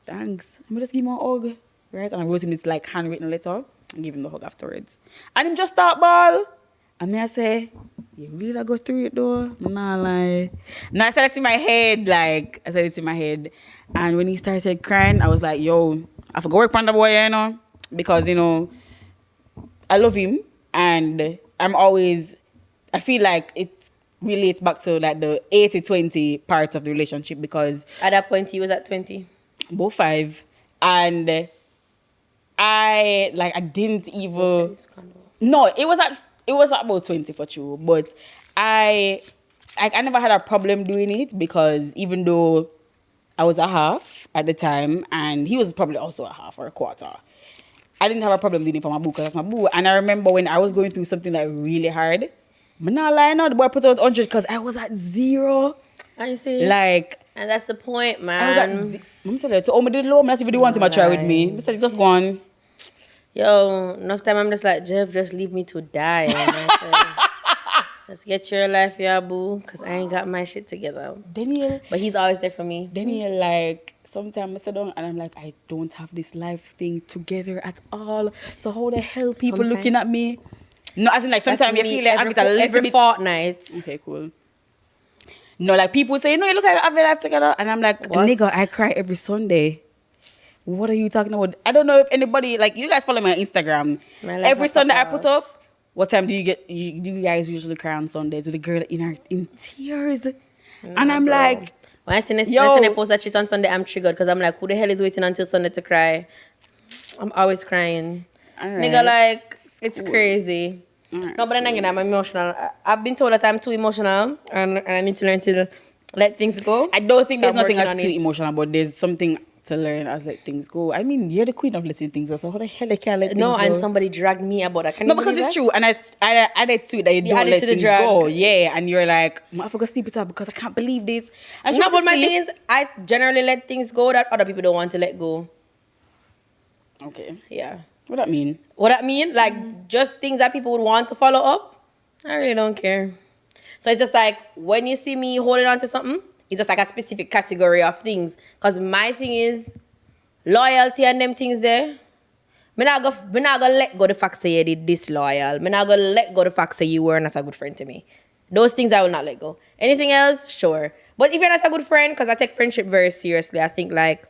thanks. I'm gonna just give him a hug, right? And I wrote him this like handwritten letter and gave him the hug afterwards. And him just start ball. And me I say, you really da go through it though? Nah lie. Now I said it in my head, And when he started crying, I was like, yo, I forgot work on the boy, you know? Because, you know, I love him and I feel like it relates back to like the 80-20 part of the relationship because at that point he was at 20. Both 5. And I didn't even... No, it was at about 20 for true, but I never had a problem doing it because even though I was a half at the time and he was probably also a half or a quarter, I didn't have a problem doing it for my boo because that's my boo. And I remember when I was going through something like really hard, I'm not lying now, the boy put out 100 because I was at 0. And you see? Like... And that's the point, man. I was at... I'm telling you, to all my did low, I'm not even the one to try with me. I said, just go on. Yo, enough time I'm just like, Jeff, just leave me to die. And I said, let's get your life, yeah, boo, because I ain't got my shit together. Denille. But he's always there for me. Denille, like, sometimes I sit down and I'm like, I don't have this life thing together at all. So how the hell people looking at me? No, as in like sometimes you feel like I'm a little bit... fortnight. Okay, cool. No, like people say, no, you look like I have your life together. And I'm like, what? Nigga, I cry every Sunday. What are you talking about? I don't know if anybody, like, you guys follow me on Instagram. Every Sunday I put up, what time do you guys usually cry on Sundays with a girl in tears? No, and I'm like, when I post that shit on Sunday, I'm triggered because I'm like, who the hell is waiting until Sunday to cry? I'm always crying. Right. Nigga, like, it's cool. Crazy. Right, no, but then again, I'm emotional. I've been told that I'm too emotional and I need to learn to let things go. I don't think there's nothing that's too emotional, but there's something to learn as let things go. I mean, you're the queen of letting things go, so how the hell I can't let things go? No, and somebody dragged me about that. No, because it's true, and I added to it that you don't let things go. Yeah, and you're like, I forgot to sleep it up because I can't believe this. And no, but my thing is, I generally let things go that other people don't want to let go. Okay. Yeah. What that mean? What that mean? Like, just things that people would want to follow up. I really don't care. So it's just like, when you see me holding on to something, it's just like a specific category of things. Because my thing is loyalty and them things there. I'm not gonna let go the fact that you did disloyal. I'm not gonna let go the fact that you were not a good friend to me. Those things I will not let go. Anything else, sure. But if you're not a good friend, because I take friendship very seriously, I think like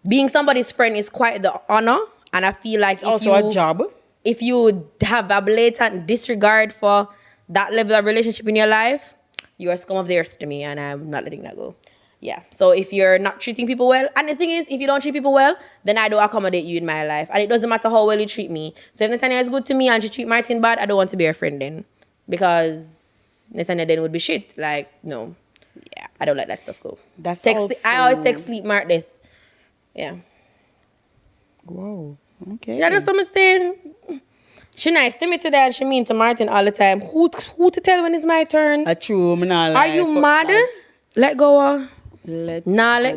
being somebody's friend is quite the honor. And I feel like it's also a job. If you have a blatant disregard for that level of relationship in your life, you are scum of the earth to me, and I'm not letting that go. Yeah. So if you're not treating people well, and the thing is, if you don't treat people well, then I don't accommodate you in my life. And it doesn't matter how well you treat me. So if Nathaniel is good to me and she treat Martin bad, I don't want to be her friend then. Because Nathaniel then would be shit. Like, no. Yeah. I don't let that stuff go. I always text sleep Mark death. Yeah. Whoa. Okay. Yeah, just understand. She nice to me today and she mean to Martin all the time. Who to tell when it's my turn? True, are you mad? That. Let go. Let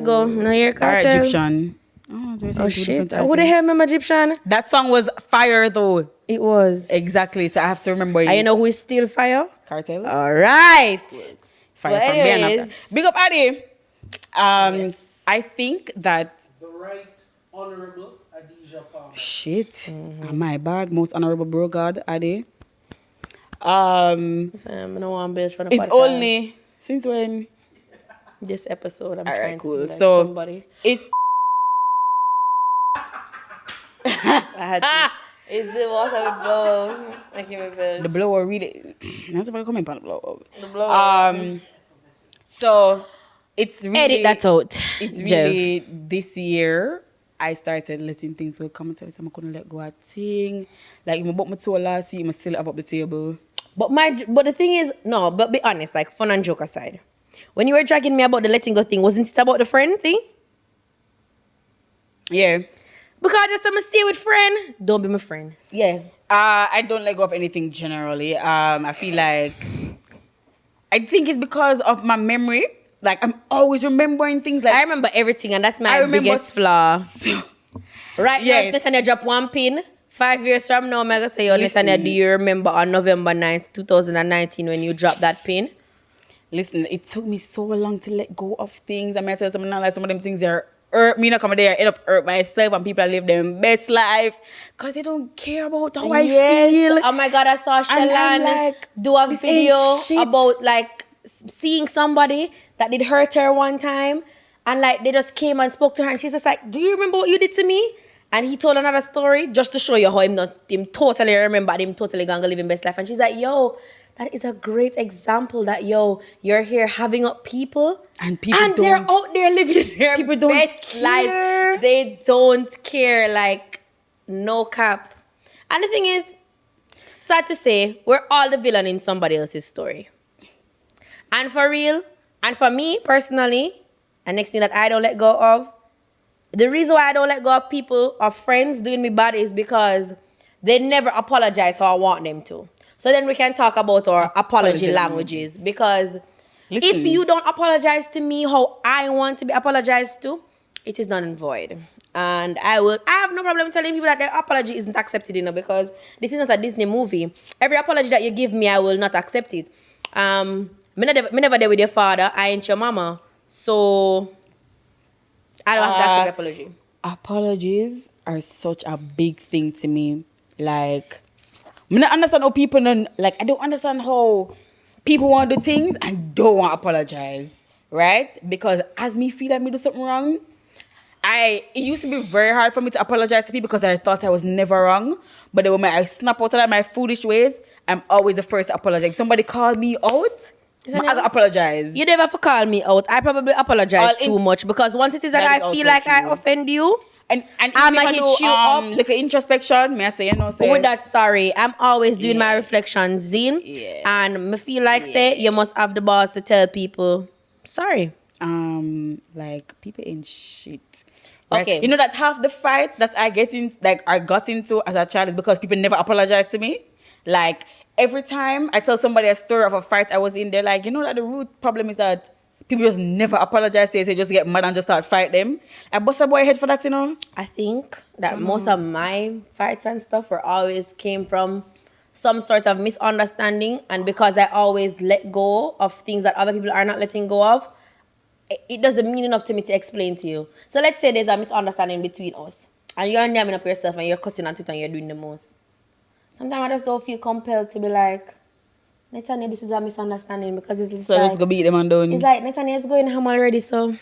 go. No, you're cartel. Egyptian. Oh shit. Who the hell remember Egyptian? That song was fire though. It was. Exactly. So I have to remember it. And you know who is still fire? Cartel. All right. Fire from Ghana. Big up Adi. Yes. I think that the right honorable shit. Mm-hmm. My bad. Most honorable bro God, Adi. I'm no one bitch for the it's podcast. only since when this episode I'm all trying right, cool. to be like so somebody. I had to. It's the water with blow. I can't remember. The blower really that's about comment on the blower. The blower. So it's really edit that out. It's really this year I started letting things go. Come and tell you I'm gonna let go a thing. Like if I bought my tour last week, I still have up the table. But the thing is, no, but be honest, like fun and joke aside. When you were dragging me about the letting go thing, wasn't it about the friend thing? Yeah. Because just I'm stay with friend, don't be my friend. Yeah. I don't let go of anything generally. I feel like I think it's because of my memory. Like I'm always remembering things. Like I remember everything, and that's I my remember biggest flaw. Right Yes. now, Netanya drop one pin. 5 years from now, I'm going to say, yo, Listen. Netanya, do you remember on November 9th, 2019, when you dropped that pin? Listen, it took me so long to let go of things. I might tell someone now, like some of them things are hurt me. Not come there, end up hurt myself, and people live their best life because they don't care about how I feel. Oh my God, I saw And I'm Shallan like, do a this ain't video shit. about like seeing somebody that did hurt her one time, and like they just came and spoke to her, and she's just like, "Do you remember what you did to me?" And he told another story just to show you how him totally remember, and him totally gonna live his best life. And she's like, "Yo, that is a great example that you're here having up people, And people and they're out there living their People don't best care. lives. They don't care, like no cap." And the thing is, sad to say, we're all the villain in somebody else's story. And for real, and for me personally, and next thing that I don't let go of, the reason why I don't let go of people or friends doing me bad is because they never apologize how I want them to. So then we can talk about our apology languages. Because Listen. if you don't apologize to me how I want to be apologized to, it is done and void. And I have no problem telling people that their apology isn't accepted, because this is not a Disney movie. Every apology that you give me, I will not accept it. Me never there with your father, I ain't your mama. So I don't have to accept your apology. Apologies are such a big thing to me. Like, I don't understand how people don't, like, I don't understand how people want to do things and don't want to apologize, right? Because as me feel like me do something wrong, it used to be very hard for me to apologize to people because I thought I was never wrong. But the moment I snap out of my foolish ways, I'm always the first to apologize. If somebody called me out, I gotta apologize. You never have to call me out. I probably apologize All in- too much, because once it is that That is I feel also like I true. offend you, And I'ma even if I hit do, you up. like an introspection, may I say, say. with that sorry, I'm always doing my Yeah. reflections, Zine. Yeah. And me feel like say you must have the balls to tell people sorry. Like people ain't shit. Right? Okay. You know that half the fights that I got into as a child is because people never apologized to me. Like every time I tell somebody a story of a fight I was in, they're like, you know that the root problem is that people just never apologize to you, so they just get mad and just start fight them. I bust a boy head for that, you know. I think that most of my fights and stuff were always came from some sort of misunderstanding, and because I always let go of things that other people are not letting go of, it doesn't mean enough to me to explain to you. So let's say there's a misunderstanding between us, and you're namming up yourself and you're cussing at it and you're doing the most. Sometimes I just don't feel compelled to be like, Netanya, this is a misunderstanding, because it's So like, let's go beat them and done. it's like Netanya's going ham already, so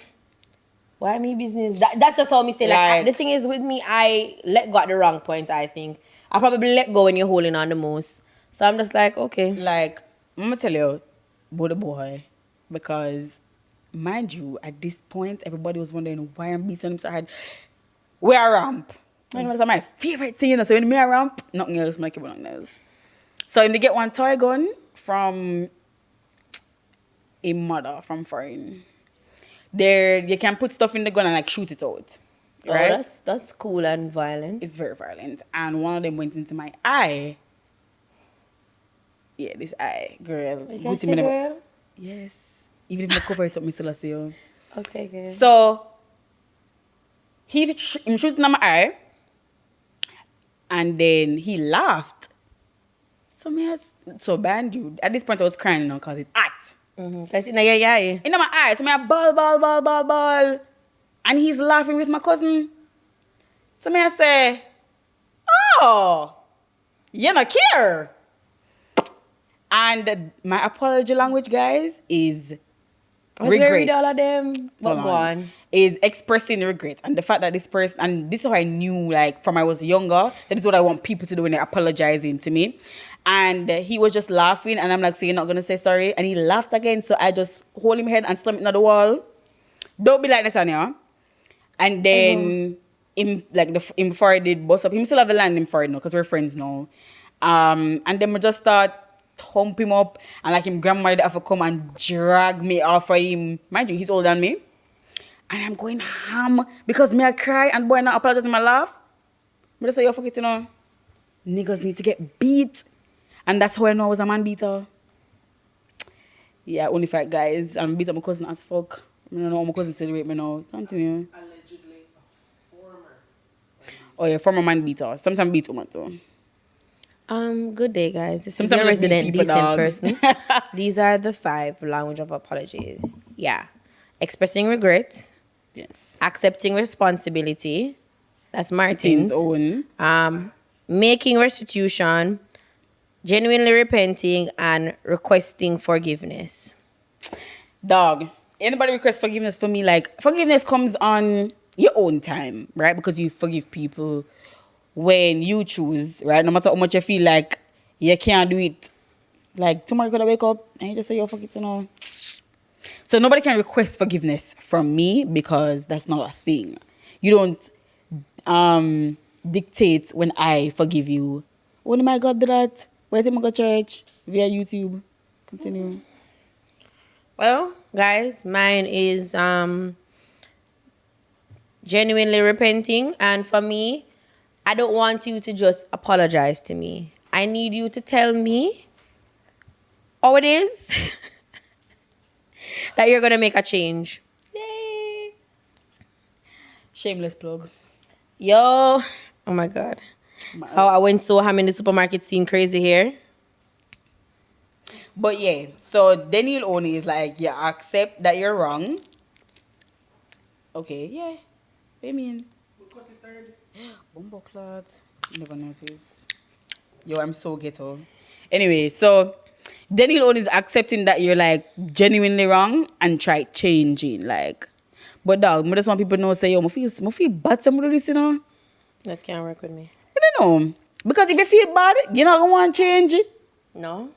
why me business? That's just how me say. Like, the thing is with me, I let go at the wrong point. I think I probably let go when you're holding on the most. So I'm just like, okay. Like, I'm gonna tell you about the boy, because mind you, at this point, everybody was wondering why I'm beating him so hard. We're a ramp. That's my favorite thing, you know. So when me a ramp, nothing else, make it nothing else. So when they get one toy gun from a mother from foreign, there you can put stuff in the gun and like shoot it out. Right? Oh, that's cool and violent. It's very violent. And one of them went into my eye. Yeah, this eye, girl. You can Good see, thing me never- girl? Yes. Even if I cover it up, me still see you. Okay, good. So he shooting on my eye, and then he laughed. So band you. At this point, I was crying now because it's hot. Because in your eye. In my eye, so me a ball, and he's laughing with my cousin. So me I say, oh, you not care. And my apology language, guys, is I was gonna regret. read all of them. But Hold go on. on. Is expressing regret, and the fact that this person, and this is how I knew, like from I was younger, that is what I want people to do when they're apologizing to me. And he was just laughing, and I'm like, so you're not gonna say sorry? And he laughed again, so I just hold him head and slam it on the wall. Don't be like this, Anya. And then him before I did bust up, him still have the land him for it now, because we're friends now. And then we just start thump him up, and like him grandmother have to come and drag me off of him. Mind you, he's older than me. And I'm going ham because me I cry and boy not apologize and I laugh. But that's how you fuck it, you know. Niggas need to get beat. And that's how I know I was a man beater. Yeah, only fight guys. I'm beat up my cousin as fuck. I don't know how my cousin celebrate me now. Continue. Allegedly a former. Oh yeah, former man beater. Sometimes beat woman too. Good day, guys. This is Sometimes your just beat resident people, decent dog. person. These are the 5 language of apologies. Yeah. Expressing regret, Yes. accepting responsibility. That's Martin's Martin's. own. Making restitution, genuinely repenting, and requesting forgiveness. Dog. Anybody request forgiveness for me? Like, forgiveness comes on your own time, right? Because you forgive people when you choose, right? No matter how much you feel like you can't do it. Like, tomorrow you're gonna wake up and you just say, yo, fuck it, you know. So nobody can request forgiveness from me because that's not a thing. You don't dictate when I forgive you. When my God did that? Where's it go church? Via YouTube. Continue. Well, guys, mine is genuinely repenting. And for me, I don't want you to just apologize to me. I need you to tell me how it is that you're going to make a change. Yay. Shameless plug. Yo, oh my God. How I went so ham in the supermarket scene crazy here. But yeah, so Denille only is like, you accept that you're wrong. Okay, yeah. What you mean? Bumbo clot. Never noticed. Yo, I'm so ghetto. Anyway, so Denille only is accepting that you're like genuinely wrong and try changing. Like, but dog, I just want people to know, say, yo, I feel bad somebody do this, you know? That can't work with me. I don't know. Because if you feel bad, you're not going to want to change it. No?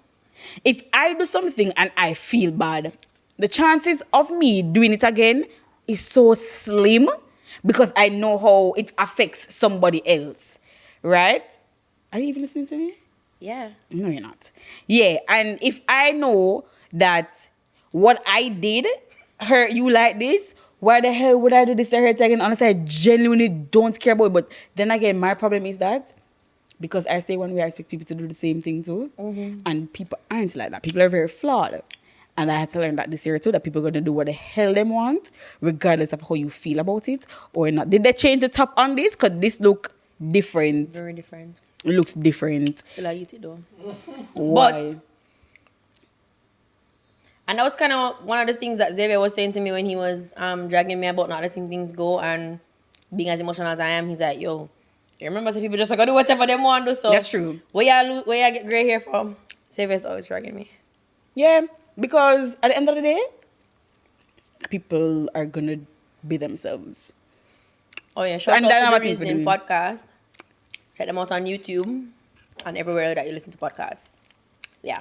If I do something and I feel bad, the chances of me doing it again is so slim because I know how it affects somebody else. Right? Are you even listening to me? Yeah. No, you're not. Yeah, and if I know that what I did hurt you like this, why the hell would I do this to hurt you again? Honestly, I genuinely don't care about it. But then again, my problem is that because I stay one way, I expect people to do the same thing too. Mm-hmm. And people aren't like that. People are very flawed. And I had to learn that this year too, that people are going to do what the hell they want, regardless of how you feel about it or not. Did they change the top on this? Because this look different. Very different. It looks different. Still I eat it though. Why? And that was kind of one of the things that Xavier was saying to me when he was dragging me about not letting things go and being as emotional as I am. He's like, yo, you remember some people just like, do whatever they want to do. So That's true. Where y'all get gray hair from? Xavier's always dragging me. Yeah, because at the end of the day, people are going to be themselves. Oh yeah, shout And out that's to what the I think Reasoning we do. podcast. Check them out on YouTube and everywhere that you listen to podcasts. Yeah.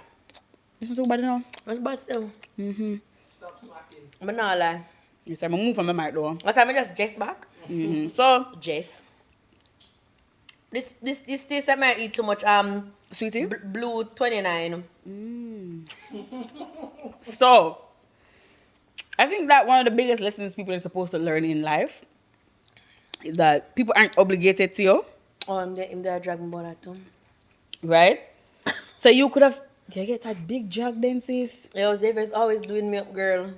Listen to somebody now. What's bad still? Stop smacking. I'm not lie. You say, I'm move from my mic though. Last time I just Jess back. So, Jess. This tastes like I eat too much sweetie. blue 29. So, I think that one of the biggest lessons people are supposed to learn in life is that people aren't obligated to you, Oh, I'm there Dragon Ball at too. right? So you could have, you get that big jug then, sis. Yo, Xavier's always doing me up, girl.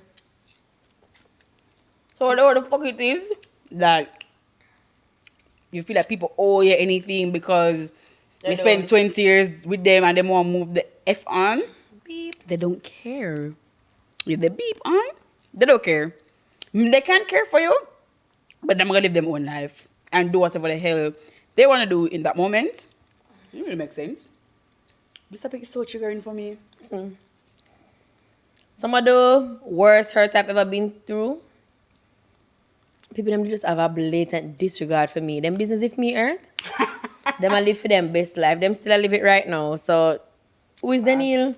So what the fuck it is that you feel like people owe you anything because They we spent don't. 20 years with them and they want to move the F on? Beep. They don't care. With the beep on, they don't care. They can't care for you, but they're going to live their own life and do whatever the hell they want to do in that moment. It really makes sense. This topic is so triggering for me. Listen. Some of the worst hurt I've ever been through, people them just have a blatant disregard for me. Them business if me hurt, them I live for them best life. Them still I live it right now. So, who is Denille?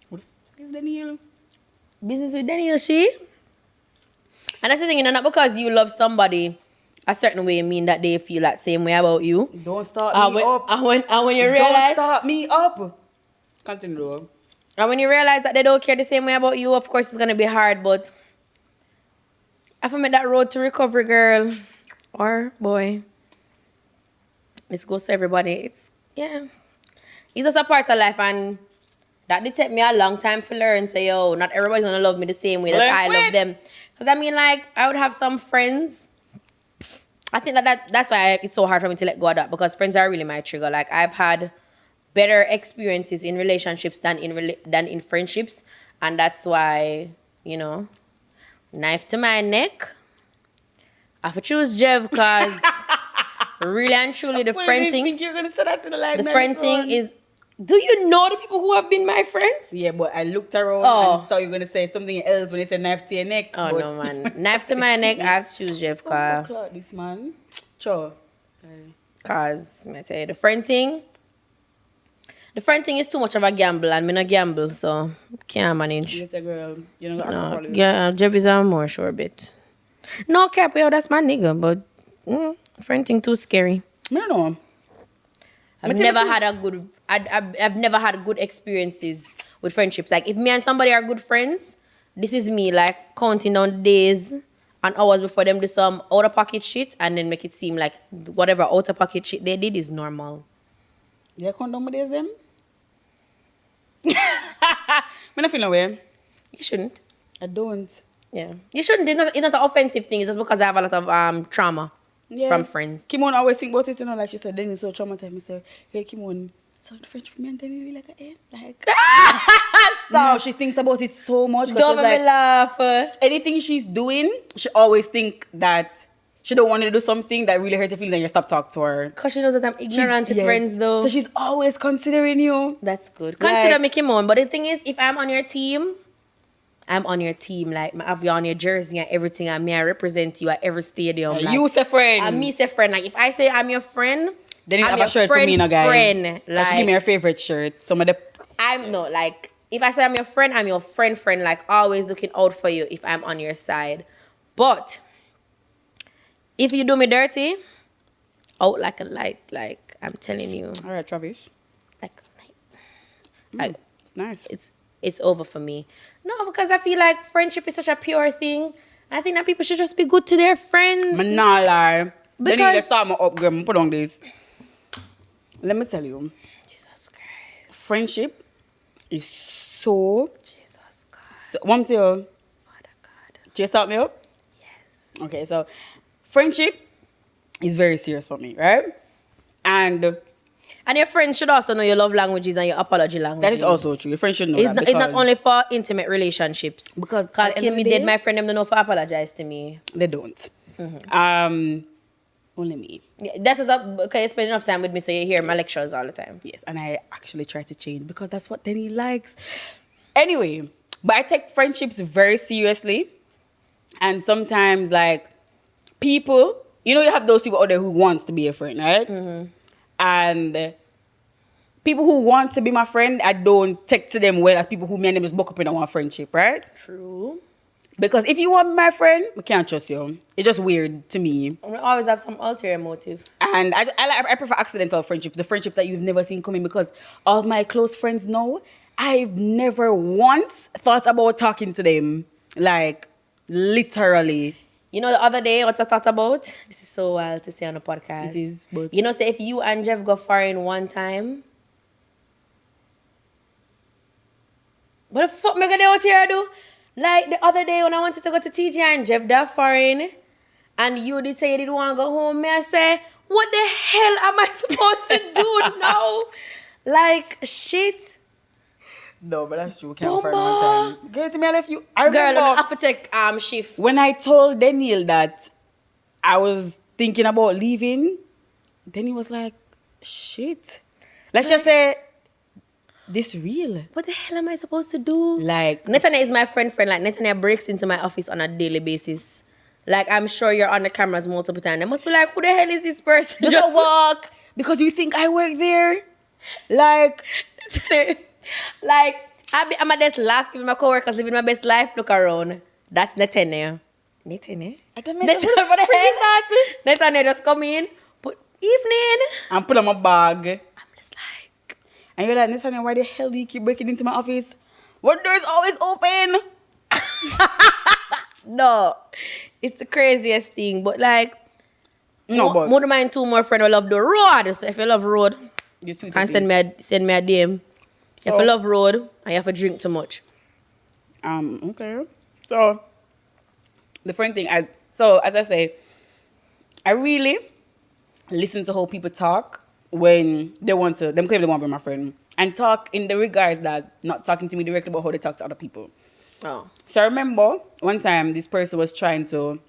What the fuck is Denille? Business with Denille, she? And that's the thing, you know, not because you love somebody a certain way mean that they feel that same way about you. Don't start And me when, up. and when you Don't realize, start me up. Continue, though. and when you realize that they don't care the same way about you, of course it's gonna be hard. But I have to make that road to recovery, girl or boy. This goes to everybody. It's just a part of life, and that did take me a long time to learn. Say, yo, not everybody's gonna love me the same way that I love them. Because I mean, like, I would have some friends. I think that's why it's so hard for me to let go of that, because friends are really my trigger. Like, I've had better experiences in relationships than in friendships, and that's why, you know, knife to my neck. I have to choose Jev, because really and truly the friend thing. Think you're gonna say that to the live The friend thing is. Do you know the people who have been my friends? Yeah, but I looked around and thought you were gonna say something else when you said knife to your neck. Oh no, man! Knife to my neck. I have to choose Jeff, car. This man, sure. Cause I tell you, the friend thing is too much of a gamble, and me not gamble, so can't manage. Yes, girl. You know, No, yeah, Jeff is a more sure bit. No cap, yo, that's my nigga, but friend thing too scary. No. I've never had good experiences with friendships. Like, if me and somebody are good friends, this is me like counting down the days and hours before them do some out of pocket shit, and then make it seem like whatever out of pocket shit they did is normal. You count down my days them? Me not feel no way. You shouldn't. I don't. Yeah, you shouldn't. It's not an offensive thing. It's just because I have a lot of trauma from friends. Kimon always think about it, you know, like she said, Denille so traumatized. Me say, hey Kimon, so the friendship with me and Denille like a like. Stop. No, she thinks about it so much. Don't make me laugh. Anything she's doing, she always think that she don't want to do something that really hurt her feelings, and you stop talking to her. Because she knows that I'm ignorant with friends, though. So she's always considering you. That's good. Consider me, Kimon. But the thing is, if I'm on your team, I'm on your team. Like, I have you on your jersey and everything, and me, I represent you at every stadium. Like, you say friend. And me say friend. Like, if I say I'm your friend, then you I'm have your a shirt friend, for me, no guys. Friend. Like, she give me her favorite shirt. Some of the. I'm not like, if I say I'm your friend, I'm your friend. Like, always looking out for you if I'm on your side. But if you do me dirty, out like a light. Like, I'm telling you. All right, Travis. Like a light. It's nice. It's over for me. No, because I feel like friendship is such a pure thing. I think that people should just be good to their friends. I'm not lie. Because Then you start my upgrade. Put on this. Let me tell you. Jesus Christ. Friendship is so. Jesus God. So, one thing. Father God. Do you start me up? Yes. Okay, so friendship is very serious for me, right? And your friends should also know your love languages and your apology languages. that is also true. Your friends should know It's that. not, it's not only for intimate relationships. Because Cause at the kill end me of the dead, day- my friend them don't know if I apologize to me. They don't. Only me. Yeah, that's okay, you spend enough time with me, so you hear my lectures all the time. Yes, and I actually try to change because that's what Denille likes. Anyway, but I take friendships very seriously. And sometimes, like, people, you know, you have those people out there who want to be a friend, right? Mm-hmm. And people who want to be my friend, I don't take to them well as people who me and them just buck up in our friendship, right? True. Because if you want to be my friend, I can't trust you. It's just weird to me. We always have some ulterior motive. And I prefer accidental friendships, the friendship that you've never seen coming, because all my close friends know I've never once thought about talking to them. Like, literally. You know, the other day, what I thought about? This is so wild to say on a podcast. It is, but... You know, say if you and Jeff go foreign one time, what the fuck me gonna do out here do? Like the other day when I wanted to go to TJ and Jeff that foreign, and you did say you didn't want to go home, me I say, what the hell am I supposed to do now? Like, shit. No, but that's true. Can't find one time. Girl, to me, I left you. I Girl, remember I have to take shift. when I told Denille that I was thinking about leaving, Denille was like, shit. Let's just say, this real. What the hell am I supposed to do? Like, Netanya is my friend. Like, Netanya breaks into my office on a daily basis. Like, I'm sure you're on the cameras multiple times. They must be like, who the hell is this person? just walk because you think I work there. Like, like, I'm a just laugh, giving my coworkers living my best life. Look around. That's Netanya. Netanya? Netanya, what the hell? Netanya just come in, put evening. and put on my bag. I'm just like, And you're like, Netanya, why the hell do you keep breaking into my office? What door's always open? no. It's the craziest thing. But like, No, but More mind two more friend who love the road. So if you love road, these two and send me a DM. You have to love road and you have to drink too much. Okay. So the friend thing, as I say, I really listen to how people talk when they claim they want to be my friend. And talk in the regards that not talking to me directly, but how they talk to other people. Oh. So I remember one time this person was trying to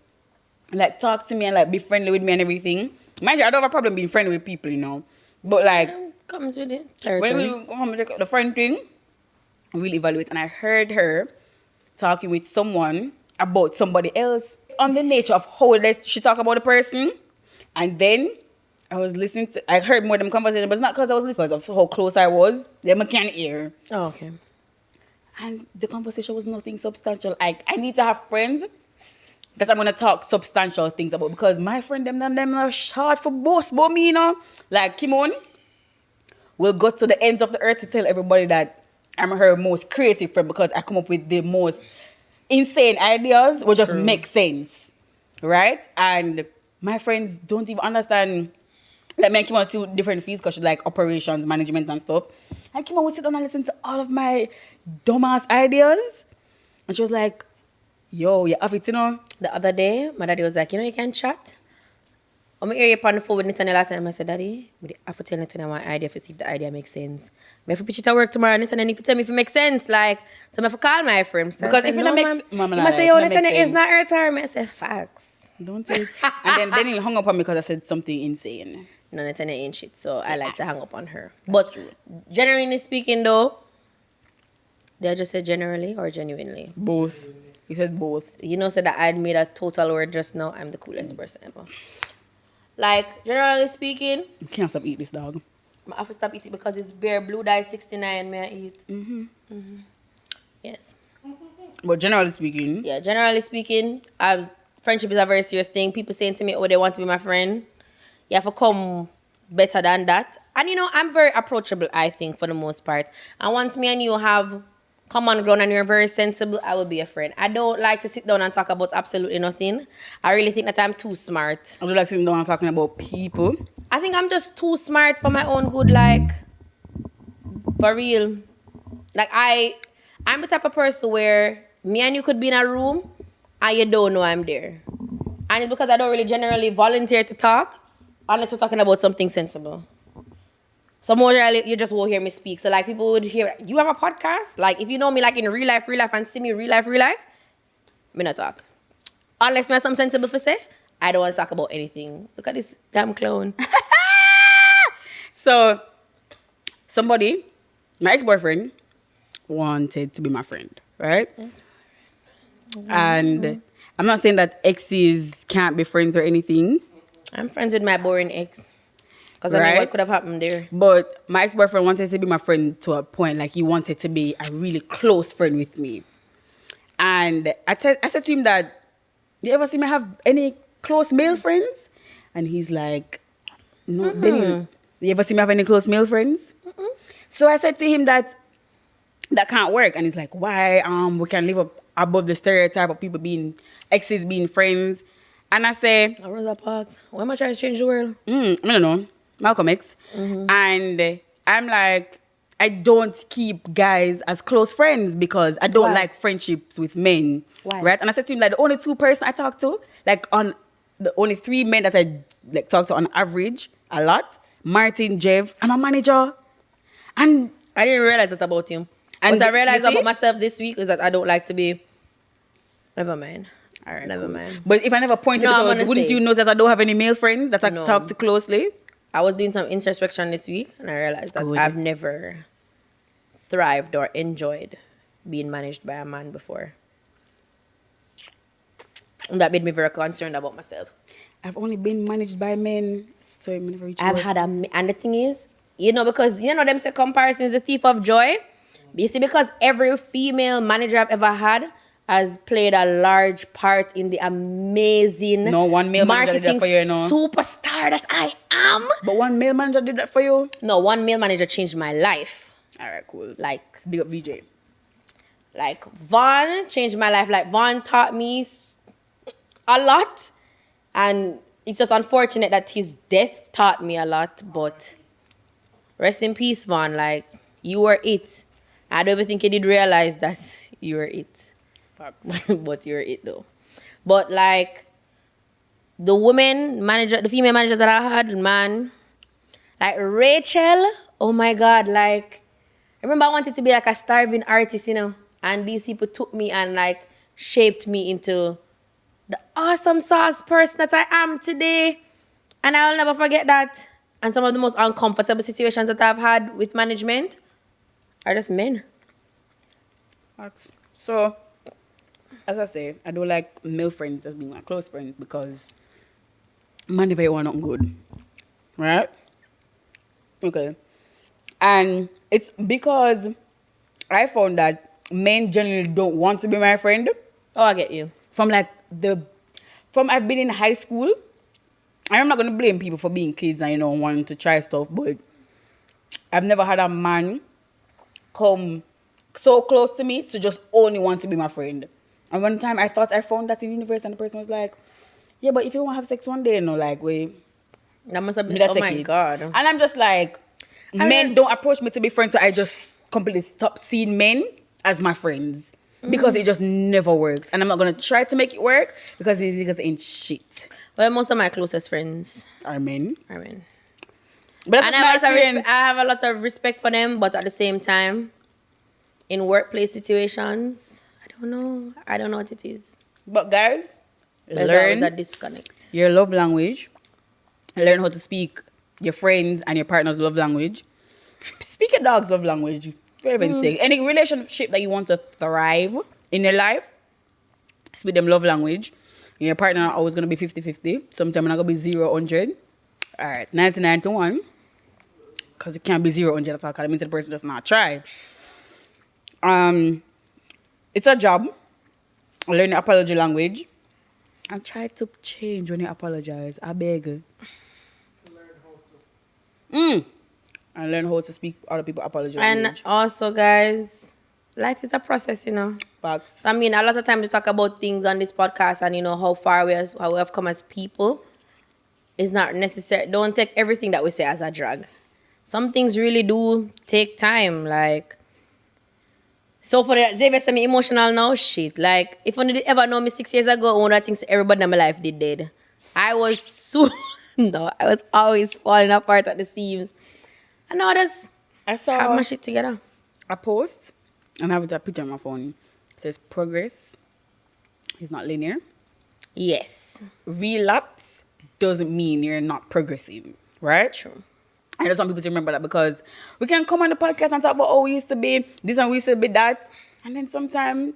like talk to me and like be friendly with me and everything. Mind you, I don't have a problem being friendly with people, you know. But like Comes with it. when Territory. we come to the friend thing, I really evaluate, and I heard her talking with someone about somebody else on the nature of how she talk about the person. And then I heard more of them conversations, but it's not because I was listening, because of how close I was. Then I can't hear. Oh, okay. And the conversation was nothing substantial. Like, I need to have friends that I'm going to talk substantial things about, because my friend, them are short for boss, but me, you know. Like, Kimon will go to the ends of the earth to tell everybody that I'm her most creative friend, because I come up with the most insane ideas which just make sense, right? And my friends don't even understand. Like, me and Kimon two different fields, because she's like operations, management and stuff. And Kimon would sit down and listen to all of my dumbass ideas. And she was like, yo, you have it, you know? The other day, my daddy was like, you can chat. I'm hear you on the phone with Nathaniel last time. I said, Daddy, I have to tell Nathaniel my idea to see if the idea makes sense. I have to pitch it at work tomorrow. Nathaniel need to tell me if it makes sense. Like, so I have to call my friend. So Because I said, if it don't make ma'am. I say, Nathaniel is not retirement. I said, facts. Don't say. And then he hung up on me because I said something insane. No, Nathaniel ain't shit. So I like to hang up on her. But generally speaking, though, did I just say generally or genuinely? Both. He said both. You know, said that I'd made a total word just now. I'm the coolest person ever. Like, generally speaking, You can't stop eating this dog. I have to stop eating because it's bare blue dye 69 may I eat. Yes. But generally speaking, Yeah, generally speaking, friendship is a very serious thing. People saying to me, oh, they want to be my friend. You have to come better than that. And, you know, I'm very approachable, I think, for the most part. And once me and you have common ground and you're very sensible, I will be a friend. I don't like to sit down and talk about absolutely nothing. I really think that I'm too smart. I do like sitting down and talking about people. I think I'm just too smart for my own good, like, for real. Like, I'm the type of person where me and you could be in a room and you don't know I'm there. And it's because I don't really generally volunteer to talk unless we're talking about something sensible. So more really, you just won't hear me speak. So like people would hear, you have a podcast? Like if you know me like in real life and see me real life, me not talk. Unless me have something sensible to say, I don't want to talk about anything. Look at this damn clown. So, somebody, my ex-boyfriend, wanted to be my friend, right? And I'm not saying that exes can't be friends or anything. I'm friends with my boring ex. Because I know what could have happened there. But my ex-boyfriend wanted to be my friend to a point. Like, he wanted to be a really close friend with me. And I said to him that, you ever see me have any close male friends? And he's like, no. Denille, you ever see me have any close male friends? So I said to him that can't work. And he's like, why? We can live up above the stereotype of people being exes, being friends. And I say, Rosa Parks, why am I trying to change the world? I don't know. Malcolm X. And I'm like, I don't keep guys as close friends because I don't like friendships with men. Why? Right? And I said to him, like, the only two person I talk to, like, on the only three men that I like talk to on average a lot, Martin, Jeff, and my manager. And I didn't realize that about him. And what I realized you see? about myself this week is that I don't like to be. Never mind. all right, Never cool. mind. But if I never pointed No, it I'm out, gonna wouldn't say you it. know that I don't have any male friends that I No. talk to closely? I was doing some introspection this week and I realized that Good. I've never thrived or enjoyed being managed by a man before. And that made me very concerned about myself. I've only been managed by men. Sorry, I'm never reached I've had and the thing is, because them say comparison is the thief of joy. You see, because every female manager I've ever had has played a large part in the amazing No, one male manager did that marketing for you, you know. superstar that I am. But one male manager did that for you? No, one male manager changed my life. All right, cool. Like Big up VJ. Vaughn changed my life. Like Vaughn taught me a lot, and it's just unfortunate that his death taught me a lot, but rest in peace, Vaughn. Like, you were it. I don't even think you did realize that you were it. But you were it, though. But, like, the female managers that I had, man, like Rachel, oh my God, like, I remember I wanted to be like a starving artist, you know, and these people took me and like shaped me into the awesome sauce person that I am today. And I'll never forget that. And some of the most uncomfortable situations that I've had with management are just men. So, as I say, I don't like male friends as being my close friends because man, if you want nothing good, right? Okay. And it's because I found that men generally don't want to be my friend. Oh, I get you. From I've been in high school. I'm not gonna blame people for being kids and wanting to try stuff, but I've never had a man come so close to me to just only want to be my friend. And one time I thought I found that in universe, and the person was like, "Yeah, but if you want to have sex one day, wait." That must have been, oh my God. And I'm just like, men don't approach me to be friends, so I just completely stopped seeing men as my friends. Because it just never works. And I'm not going to try to make it work because these niggas ain't shit. But most of my closest friends are men. But and I have a lot of respect for them, but at the same time, in workplace situations, I don't know what it is. But guys, there's always a disconnect. Your love language. Learn how to speak your friends and your partner's love language. Speak your dog's love language. For heaven's sake. Any relationship that you want to thrive in your life, speak them love language. And your partner are always going to be 50-50. Sometimes I'm not going to be 0-100. All right, 99-1. Because it can't be 0-100 at all. Because it means the person does not try. It's a job. Learn the apology language. And try to change when you apologize. I beg. Learn how to. And learn how to speak other people apology and language. Also, guys, life is a process, Facts. So I mean, a lot of times we talk about things on this podcast and how far we have come as people. It's not necessary. Don't take everything that we say as a drag. Some things really do take time. Like, so for the Xavier say me emotional now, shit. Like, if only did ever know me 6 years ago, one of the things everybody in my life did dead. I was I was always falling apart at the seams. And now I saw have my shit together. A post, and I have a picture on my phone. It says progress is not linear. Yes. Relapse doesn't mean you're not progressing, right? True. I just want people to remember that because we can come on the podcast and talk about we used to be this and we used to be that. And then sometime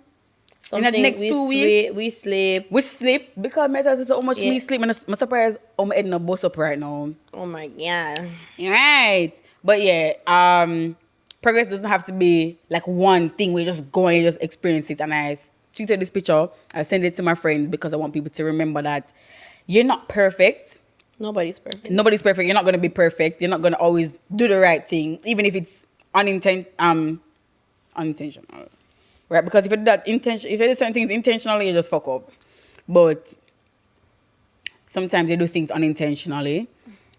in the next 2 weeks, we sleep. We sleep because matters how much me sleep. I'm surprised I'm heading a bus up right now. Oh my God. Right. But yeah, progress doesn't have to be like one thing where you just go and you just experience it. And I tweeted this picture. I sent it to my friends because I want people to remember that you're not perfect. Nobody's perfect. Nobody's perfect. You're not going to be perfect. You're not going to always do the right thing, even if it's unintentional. Right? Because if you do that if you do certain things intentionally, you just fuck up. But sometimes you do things unintentionally.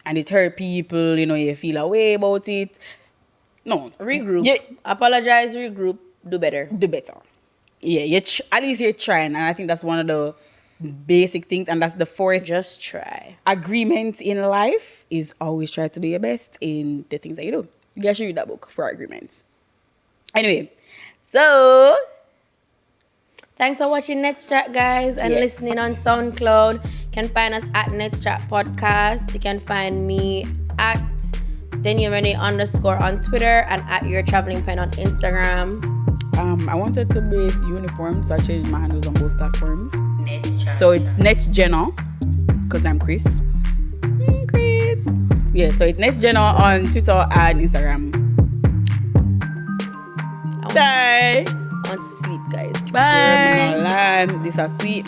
And it hurt people, you feel a way about it. No. Regroup. Yeah. Apologize, regroup, do better. Do better. Yeah, at least you're trying. And I think that's one of the basic things. And that's the fourth. Just try. Agreement in life is always try to do your best in the things that you do. You guys should read that book for agreements. Anyway, so thanks for watching NetsChat, guys, and listening on SoundCloud. You can find us at NetsChat Podcast. You can find me at Denille _ on Twitter and at Your Traveling Pen on Instagram. I wanted to be uniform, so I changed my handles on both platforms. NetsChat. So it's NetsJenna, because I'm Chris. Chris. Yeah, so it's NetsJenna on Twitter and Instagram. Bye. I want to sleep, guys. Bye. This is sweet.